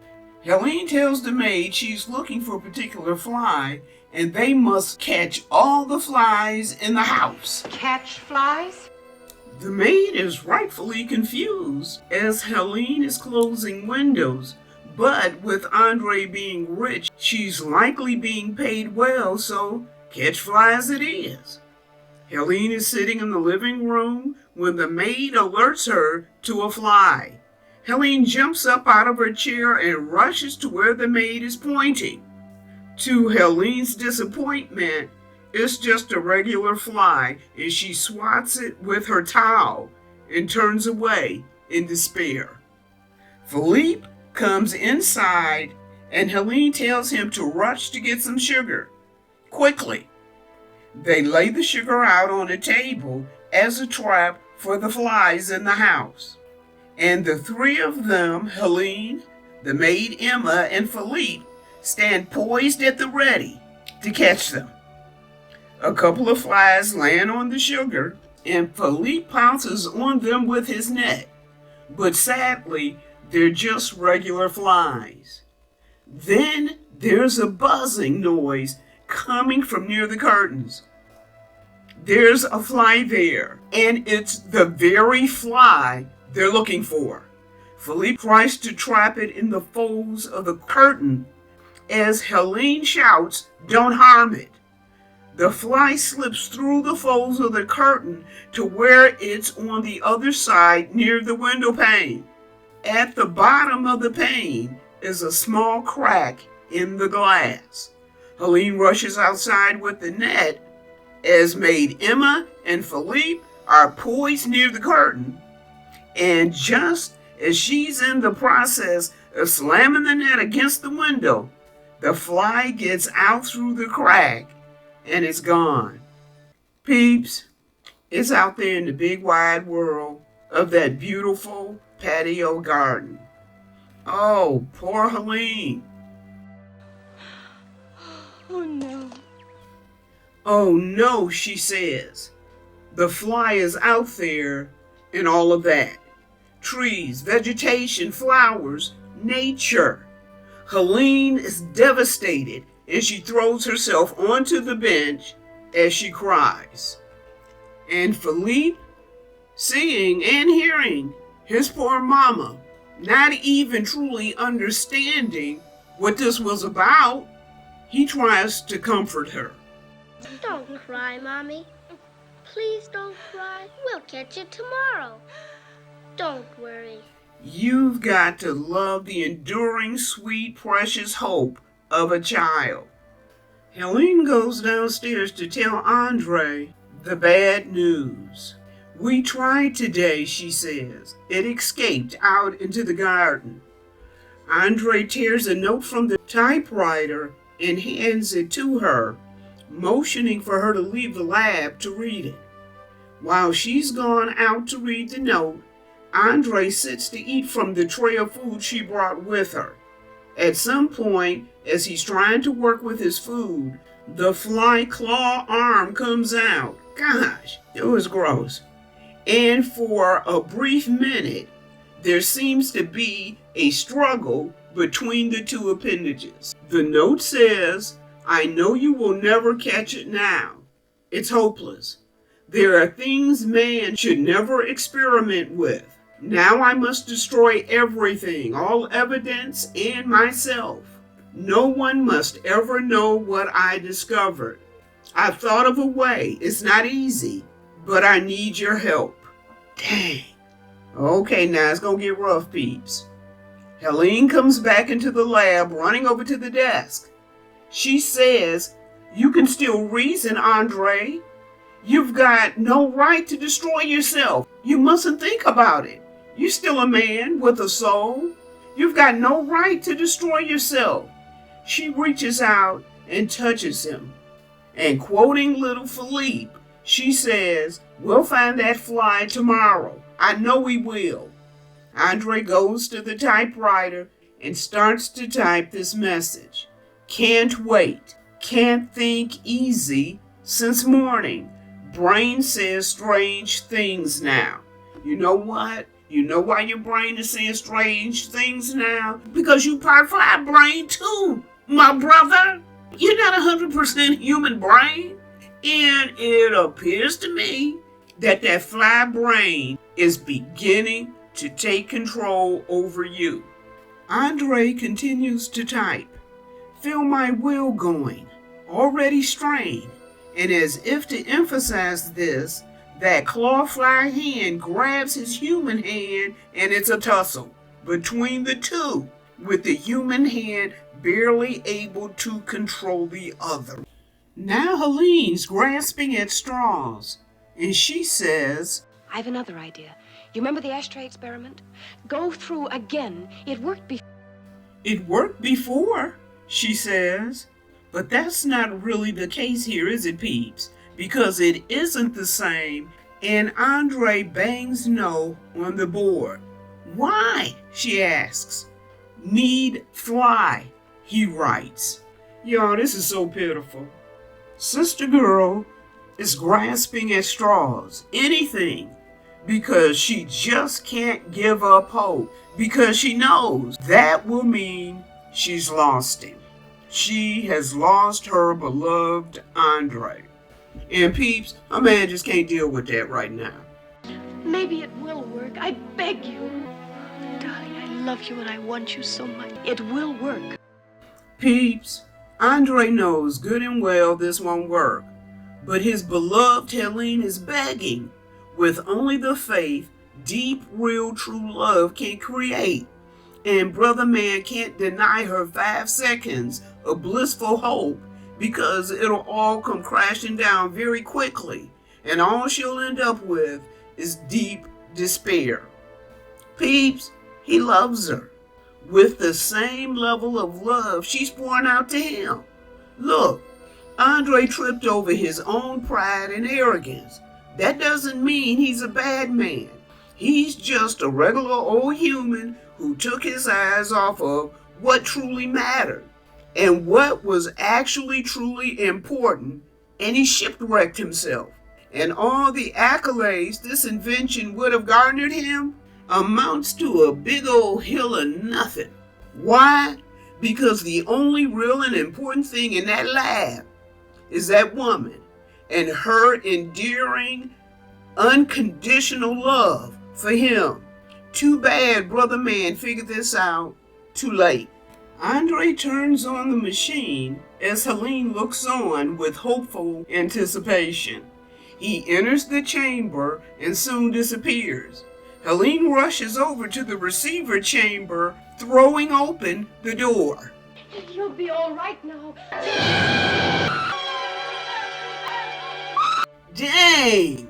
Speaker 1: Helene tells the maid she's looking for a particular fly and they must catch all the flies in the house.
Speaker 7: Catch flies?
Speaker 1: The maid is rightfully confused as Helene is closing windows, but with Andre being rich, she's likely being paid well, so catch flies it is. Helene is sitting in the living room when the maid alerts her to a fly. Helene jumps up out of her chair and rushes to where the maid is pointing. To Helene's disappointment, it's just a regular fly, and she swats it with her towel and turns away in despair. Philippe comes inside, and Helene tells him to rush to get some sugar. Quickly. They lay the sugar out on a table as a trap for the flies in the house. And the three of them, Helene, the maid Emma, and Philippe, stand poised at the ready to catch them. A couple of flies land on the sugar, and Philippe pounces on them with his net. But sadly, they're just regular flies. Then there's a buzzing noise coming from near the curtains. There's a fly there, and it's the very fly they're looking for. Philippe tries to trap it in the folds of the curtain as Helene shouts, "Don't harm it." The fly slips through the folds of the curtain to where it's on the other side near the window pane. At the bottom of the pane is a small crack in the glass. Helene rushes outside with the net as maid Emma and Philippe are poised near the curtain, and just as she's in the process of slamming the net against the window, the fly gets out through the crack and it's gone. Peeps, it's out there in the big wide world of that beautiful patio garden. Oh, poor Helene.
Speaker 4: Oh, no.
Speaker 1: Oh no, she says. The fly is out there and all of that. Trees, vegetation, flowers, nature. Helene is devastated and she throws herself onto the bench as she cries. And Philippe, seeing and hearing his poor mama, not even truly understanding what this was about, he tries to comfort her.
Speaker 5: Don't cry, Mommy. Please don't cry. We'll catch it tomorrow. Don't worry.
Speaker 1: You've got to love the enduring, sweet, precious hope of a child. Helene goes downstairs to tell Andre the bad news. We tried today, she says. It escaped out into the garden. Andre tears a note from the typewriter and hands it to her, motioning for her to leave the lab to read it. While she's gone out to read the note, Andre sits to eat from the tray of food she brought with her. At some point, as he's trying to work with his food, the fly claw arm comes out. Gosh, it was gross. And for a brief minute, there seems to be a struggle between the two appendages. The note says, I know you will never catch it now. It's hopeless. There are things man should never experiment with. Now I must destroy everything, all evidence, and myself. No one must ever know what I discovered. I've thought of a way. It's not easy, but I need your help. Dang. Okay, now it's gonna get rough, peeps. Helene comes back into the lab, running over to the desk. She says, you can still reason, Andre. You've got no right to destroy yourself. You mustn't think about it. You're still a man with a soul. You've got no right to destroy yourself. She reaches out and touches him. And quoting little Philippe, she says, we'll find that fly tomorrow. I know we will. Andre goes to the typewriter and starts to type this message. Can't wait. Can't think easy since morning. Brain says strange things now. You know what? You know why your brain is saying strange things now? Because you part fly brain too, my brother. You're not 100% human brain. And it appears to me that that fly brain is beginning to take control over you. Andre continues to type. Feel my will going, already strained. And as if to emphasize this, that clawfly hand grabs his human hand and it's a tussle between the two, with the human hand barely able to control the other. Now Helene's grasping at straws, and she says,
Speaker 7: I have another idea. You remember the ashtray experiment? Go through again. It worked before.
Speaker 1: It worked before, she says. But that's not really the case here, is it, peeps? Because it isn't the same, and Andre bangs no on the board. Why? She asks. Need fly, he writes. Y'all, this is so pitiful. Sister Girl is grasping at straws, anything, because she just can't give up hope, because she knows that will mean she's lost him. She has lost her beloved Andre. And peeps, a man just can't deal with that right now.
Speaker 7: Maybe it will work. I beg you. Darling, I love you and I want you so much. It will work.
Speaker 1: Peeps, Andre knows good and well this won't work. But his beloved Helene is begging, with only the faith deep, real, true love can create. And brother man can't deny her 5 seconds of blissful hope, because it'll all come crashing down very quickly, and all she'll end up with is deep despair. Peeps, he loves her with the same level of love she's pouring out to him. Look, Andre tripped over his own pride and arrogance. That doesn't mean he's a bad man. He's just a regular old human who took his eyes off of what truly mattered and what was actually truly important, and he shipwrecked himself. And all the accolades this invention would have garnered him amounts to a big old hill of nothing. Why? Because the only real and important thing in that lab is that woman and her endearing, unconditional love for him. Too bad Brother Man figured this out too late. Andre turns on the machine as Helene looks on with hopeful anticipation. He enters the chamber and soon disappears. Helene rushes over to the receiver chamber, throwing open the door.
Speaker 7: You'll be all right now.
Speaker 1: Dang,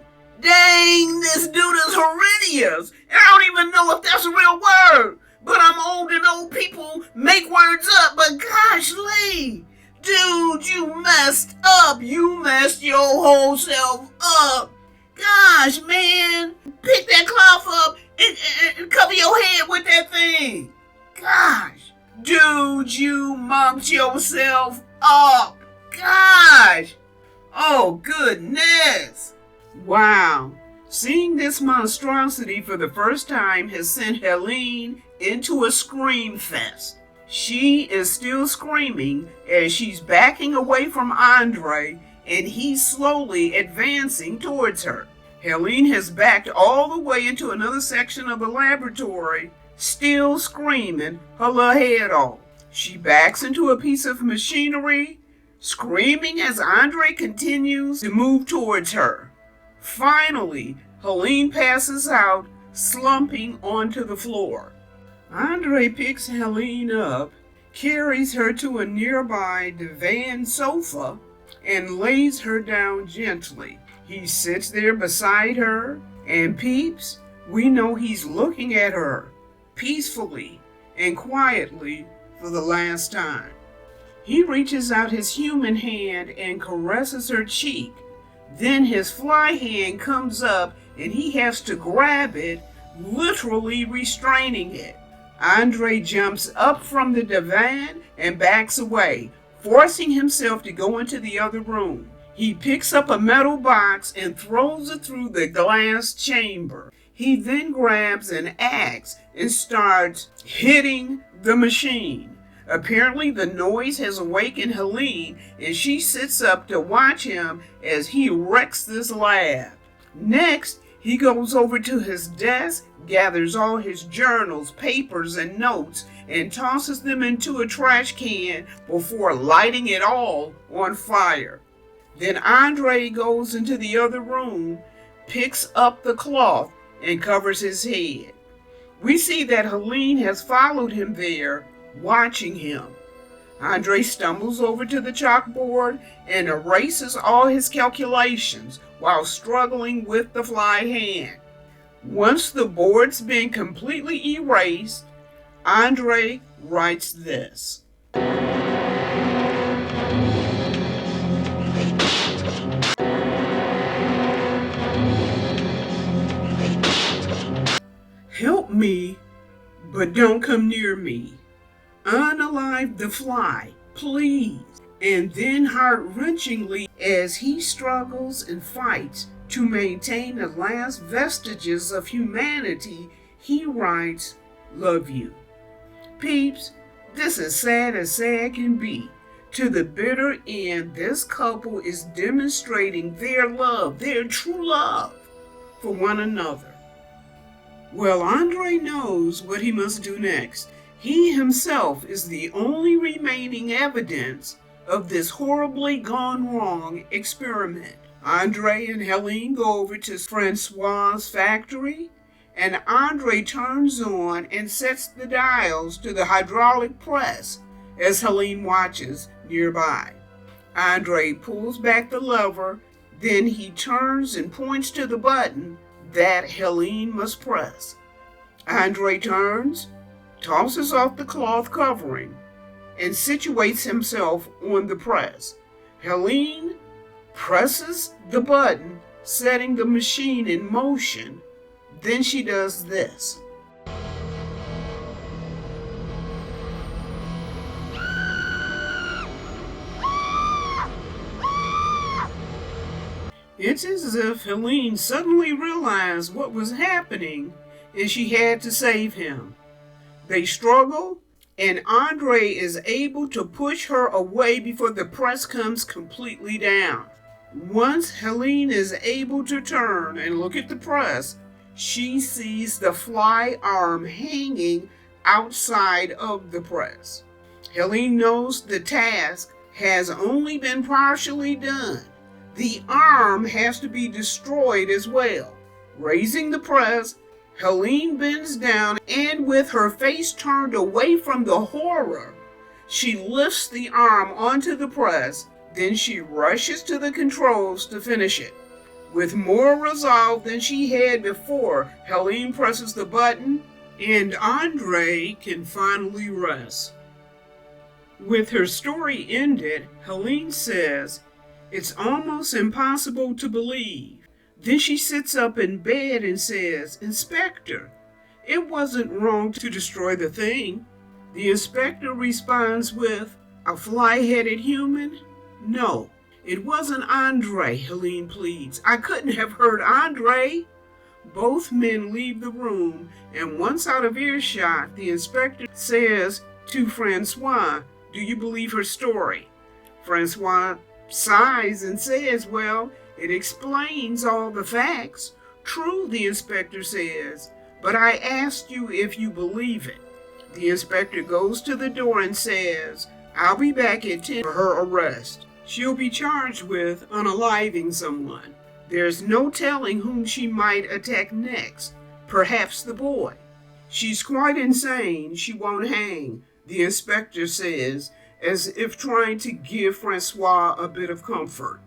Speaker 1: this dude is horrendous. I don't even know if that's a real word. But I'm old and old people make words up. But gosh, Lee, dude, you messed up. You messed your whole self up. Gosh, man, pick that cloth up and cover your head with that thing. Gosh, dude, you mucked yourself up. Gosh. Oh, goodness. Wow. Seeing this monstrosity for the first time has sent Helene into a scream fest. She is still screaming as she's backing away from Andre, and he's slowly advancing towards her. Helene has backed all the way into another section of the laboratory, still screaming her little head off. She backs into a piece of machinery, screaming as Andre continues to move towards her. Finally, Helene passes out, slumping onto the floor. Andre picks Helene up, carries her to a nearby divan sofa, and lays her down gently. He sits there beside her, and peeps, we know he's looking at her, peacefully and quietly for the last time. He reaches out his human hand and caresses her cheek. Then his fly hand comes up and he has to grab it, literally restraining it. Andre jumps up from the divan and backs away, forcing himself to go into the other room. He picks up a metal box and throws it through the glass chamber. He then grabs an axe and starts hitting the machine. Apparently the noise has awakened Helene, and she sits up to watch him as he wrecks this lab. Next, he goes over to his desk, gathers all his journals, papers, and notes, and tosses them into a trash can before lighting it all on fire. Then Andre goes into the other room, picks up the cloth, and covers his head. We see that Helene has followed him there, watching him. Andre stumbles over to the chalkboard and erases all his calculations while struggling with the fly hand. Once the board's been completely erased, Andre writes this. Help me, but don't come near me. Unalive the fly, please. And then heart-wrenchingly, as he struggles and fights to maintain the last vestiges of humanity, he writes, love you. Peeps, this is sad as sad can be. To the bitter end, this couple is demonstrating their love, their true love for one another. Well, Andre knows what he must do next. He himself is the only remaining evidence of this horribly gone wrong experiment. Andre and Helene go over to Francois's factory, and Andre turns on and sets the dials to the hydraulic press as Helene watches nearby. Andre pulls back the lever, then he turns and points to the button that Helene must press. Andre turns, tosses off the cloth covering, and situates himself on the press. Helene presses the button, setting the machine in motion. Then she does this. It's as if Helene suddenly realized what was happening and she had to save him. They struggle, and Andre is able to push her away before the press comes completely down. Once Helene is able to turn and look at the press, she sees the fly arm hanging outside of the press. Helene knows the task has only been partially done. The arm has to be destroyed as well. Raising the press, Helene bends down and with her face turned away from the horror, she lifts the arm onto the press. Then she rushes to the controls to finish it. With more resolve than she had before, Helene presses the button and Andre can finally rest. With her story ended, Helene says, "It's almost impossible to believe." Then she sits up in bed and says, "Inspector, it wasn't wrong to destroy the thing." The inspector responds with, "A fly-headed human? No, it wasn't Andre," Helene pleads. "I couldn't have hurt Andre." Both men leave the room, and once out of earshot, the inspector says to Francois, "Do you believe her story?" Francois sighs and says, "Well, it explains all the facts." "True," the inspector says, "but I asked you if you believe it." The inspector goes to the door and says, "I'll be back at 10 for her arrest. She'll be charged with unaliving someone. There's no telling whom she might attack next, perhaps the boy. She's quite insane, she won't hang," the inspector says, as if trying to give Francois a bit of comfort.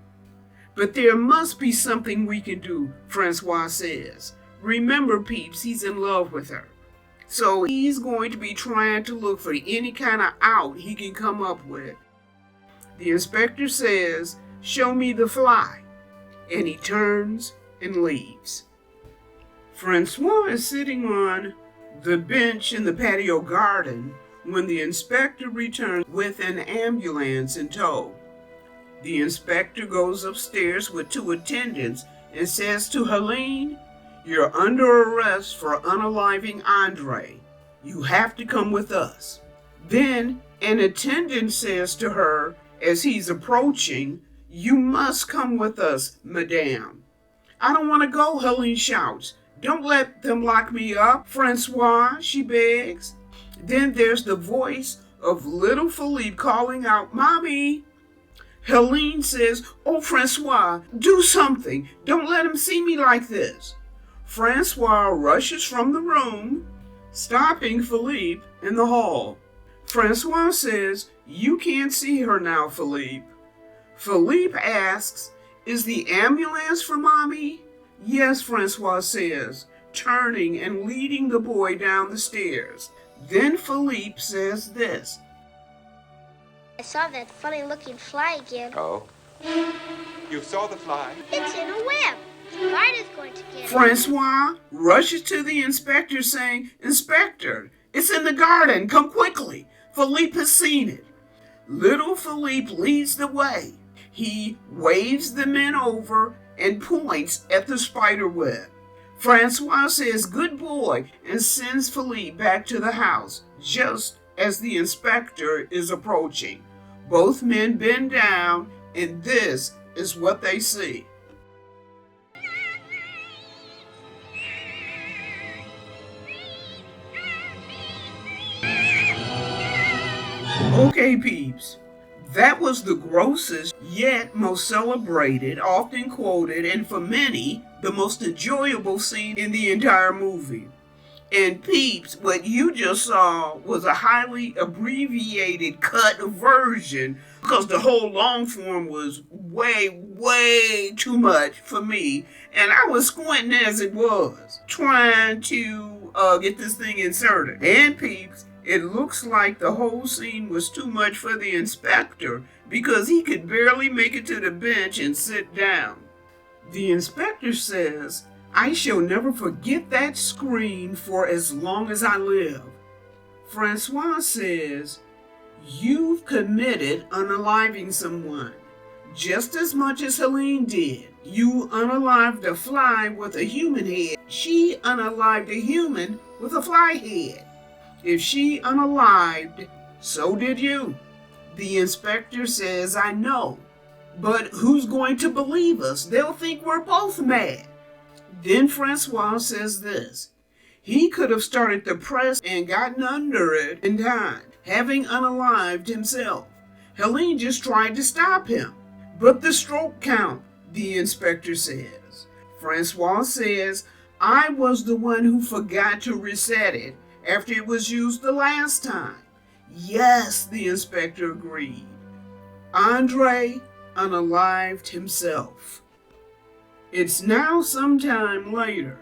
Speaker 1: "But there must be something we can do," Francois says. "Remember, peeps, he's in love with her. So he's going to be trying to look for any kind of out he can come up with." The inspector says, "Show me the fly," and he turns and leaves. Francois is sitting on the bench in the patio garden when the inspector returns with an ambulance in tow. The inspector goes upstairs with 2 attendants and says to Helene, "You're under arrest for unaliving Andre. You have to come with us." Then an attendant says to her as he's approaching, "You must come with us, madame." "I don't want to go," Helene shouts. "Don't let them lock me up, Francois," she begs. Then there's the voice of little Philippe calling out, "Mommy." Helene says, "Oh, Francois, do something. Don't let him see me like this." Francois rushes from the room, stopping Philippe in the hall. Francois says, "You can't see her now, Philippe." Philippe asks, "Is the ambulance for Mommy?" "Yes," Francois says, turning and leading the boy down the stairs. Then Philippe says this.
Speaker 5: I saw that funny-looking fly again.
Speaker 3: Oh? You saw the fly?
Speaker 5: It's in a web. The guard is going to get it.
Speaker 1: Francois rushes to the inspector saying, "Inspector, it's in the garden. Come quickly. Philippe has seen it." Little Philippe leads the way. He waves the men over and points at the spider web. Francois says, "Good boy," and sends Philippe back to the house just as the inspector is approaching. Both men bend down, and this is what they see. Okay, peeps, that was the grossest yet most celebrated, often quoted, and for many, the most enjoyable scene in the entire movie. And peeps, what you just saw was a highly abbreviated cut version because the whole long form was way too much for me. And I was squinting as it was, trying to get this thing inserted. And peeps, it looks like the whole scene was too much for the inspector because he could barely make it to the bench and sit down. The inspector says, I shall never forget that scream for as long as I live. Francois says, you've committed unaliving someone, just as much as Helene did. You unalived a fly with a human head. She unalived a human with a fly head. If she unalived, so did you. The inspector says, I know. But who's going to believe us? They'll think we're both mad. Then Francois says this. He could have started the press and gotten under it and died, having unalived himself. Helene just tried to stop him. But the stroke count, the inspector says. Francois says, I was the one who forgot to reset it after it was used the last time. Yes, the inspector agreed. Andre unalived himself. It's now some time later.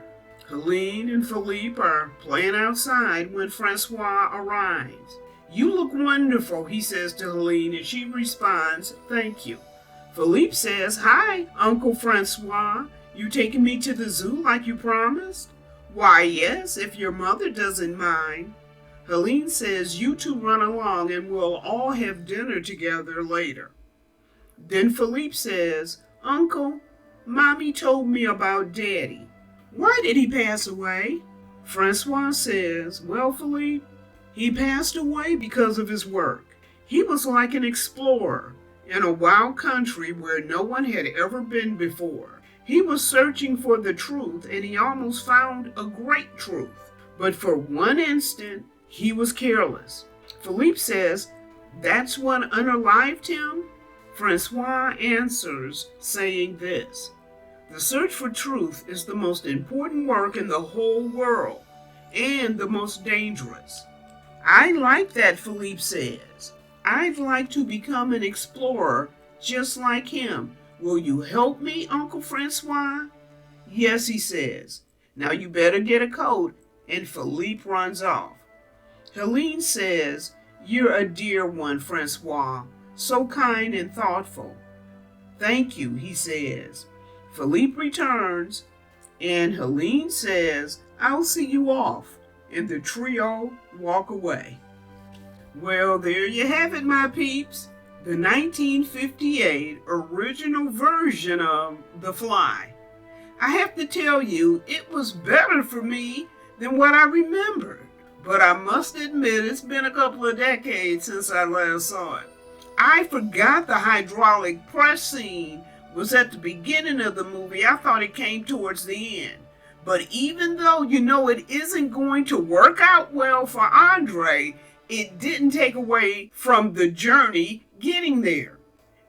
Speaker 1: Helene and Philippe are playing outside when Francois arrives. You look wonderful, he says to Helene, and she responds, thank you. Philippe says, hi, Uncle Francois. You taking me to the zoo like you promised? Why, yes, if your mother doesn't mind. Helene says, you two run along and we'll all have dinner together later. Then Philippe says, Uncle, Mommy told me about Daddy. Why did he pass away? Francois says, well, Philippe, he passed away because of his work. He was like an explorer in a wild country where no one had ever been before. He was searching for the truth, and he almost found a great truth. But for one instant, he was careless. Philippe says, that's what unalived him? Francois answers, saying this. The search for truth is the most important work in the whole world, and the most dangerous. I like that, Philippe says. I'd like to become an explorer just like him. Will you help me, Uncle Francois? Yes, he says. Now you better get a coat, and Philippe runs off. Helene says, you're a dear one, Francois, so kind and thoughtful. Thank you, he says. Philippe returns, and Helene says, I'll see you off, and the trio walk away. Well, there you have it, my peeps. The 1958 original version of The Fly. I have to tell you, it was better for me than what I remembered. But I must admit, it's been a couple of decades since I last saw it. I forgot the hydraulic press scene was at the beginning of the movie. I thought it came towards the end. But even though you know it isn't going to work out well for Andre, it didn't take away from the journey getting there.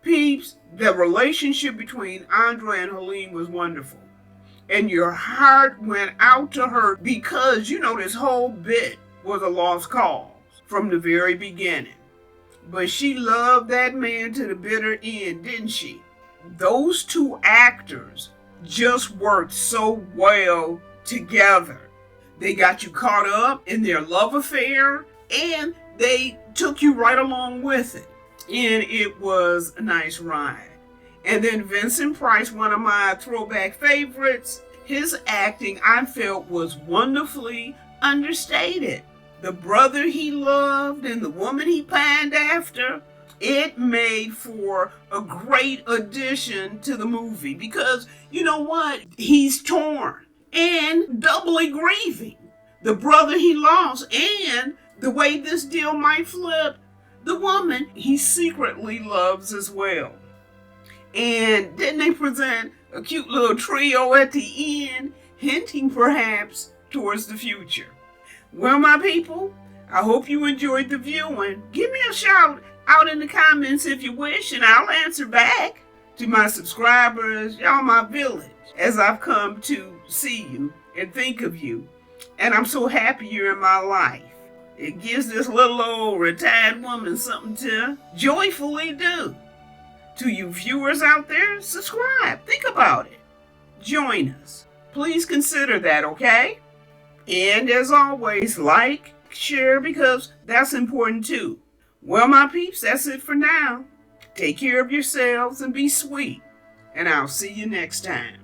Speaker 1: Peeps, the relationship between Andre and Helene was wonderful. And your heart went out to her because, you know, this whole bit was a lost cause from the very beginning. But she loved that man to the bitter end, didn't she? Those two actors just worked so well together. They got you caught up in their love affair, and they took you right along with it. And it was a nice ride. And then Vincent Price, one of my throwback favorites, his acting I felt was wonderfully understated. The brother he loved and the woman he pined after, it made for a great addition to the movie because, you know what? He's torn and doubly grieving. The brother he lost and the way this deal might flip, the woman he secretly loves as well. And didn't they present a cute little trio at the end, hinting perhaps towards the future? Well, my people, I hope you enjoyed the viewing. Give me a shout out in the comments if you wish, and I'll answer back. To my subscribers, y'all my village, as I've come to see you and think of you. And I'm so happy you're in my life. It gives this little old retired woman something to joyfully do. To you viewers out there, subscribe. Think about it. Join us. Please consider that, okay? And as always, like, share, because that's important too. Well, my peeps, that's it for now. Take care of yourselves and be sweet. And I'll see you next time.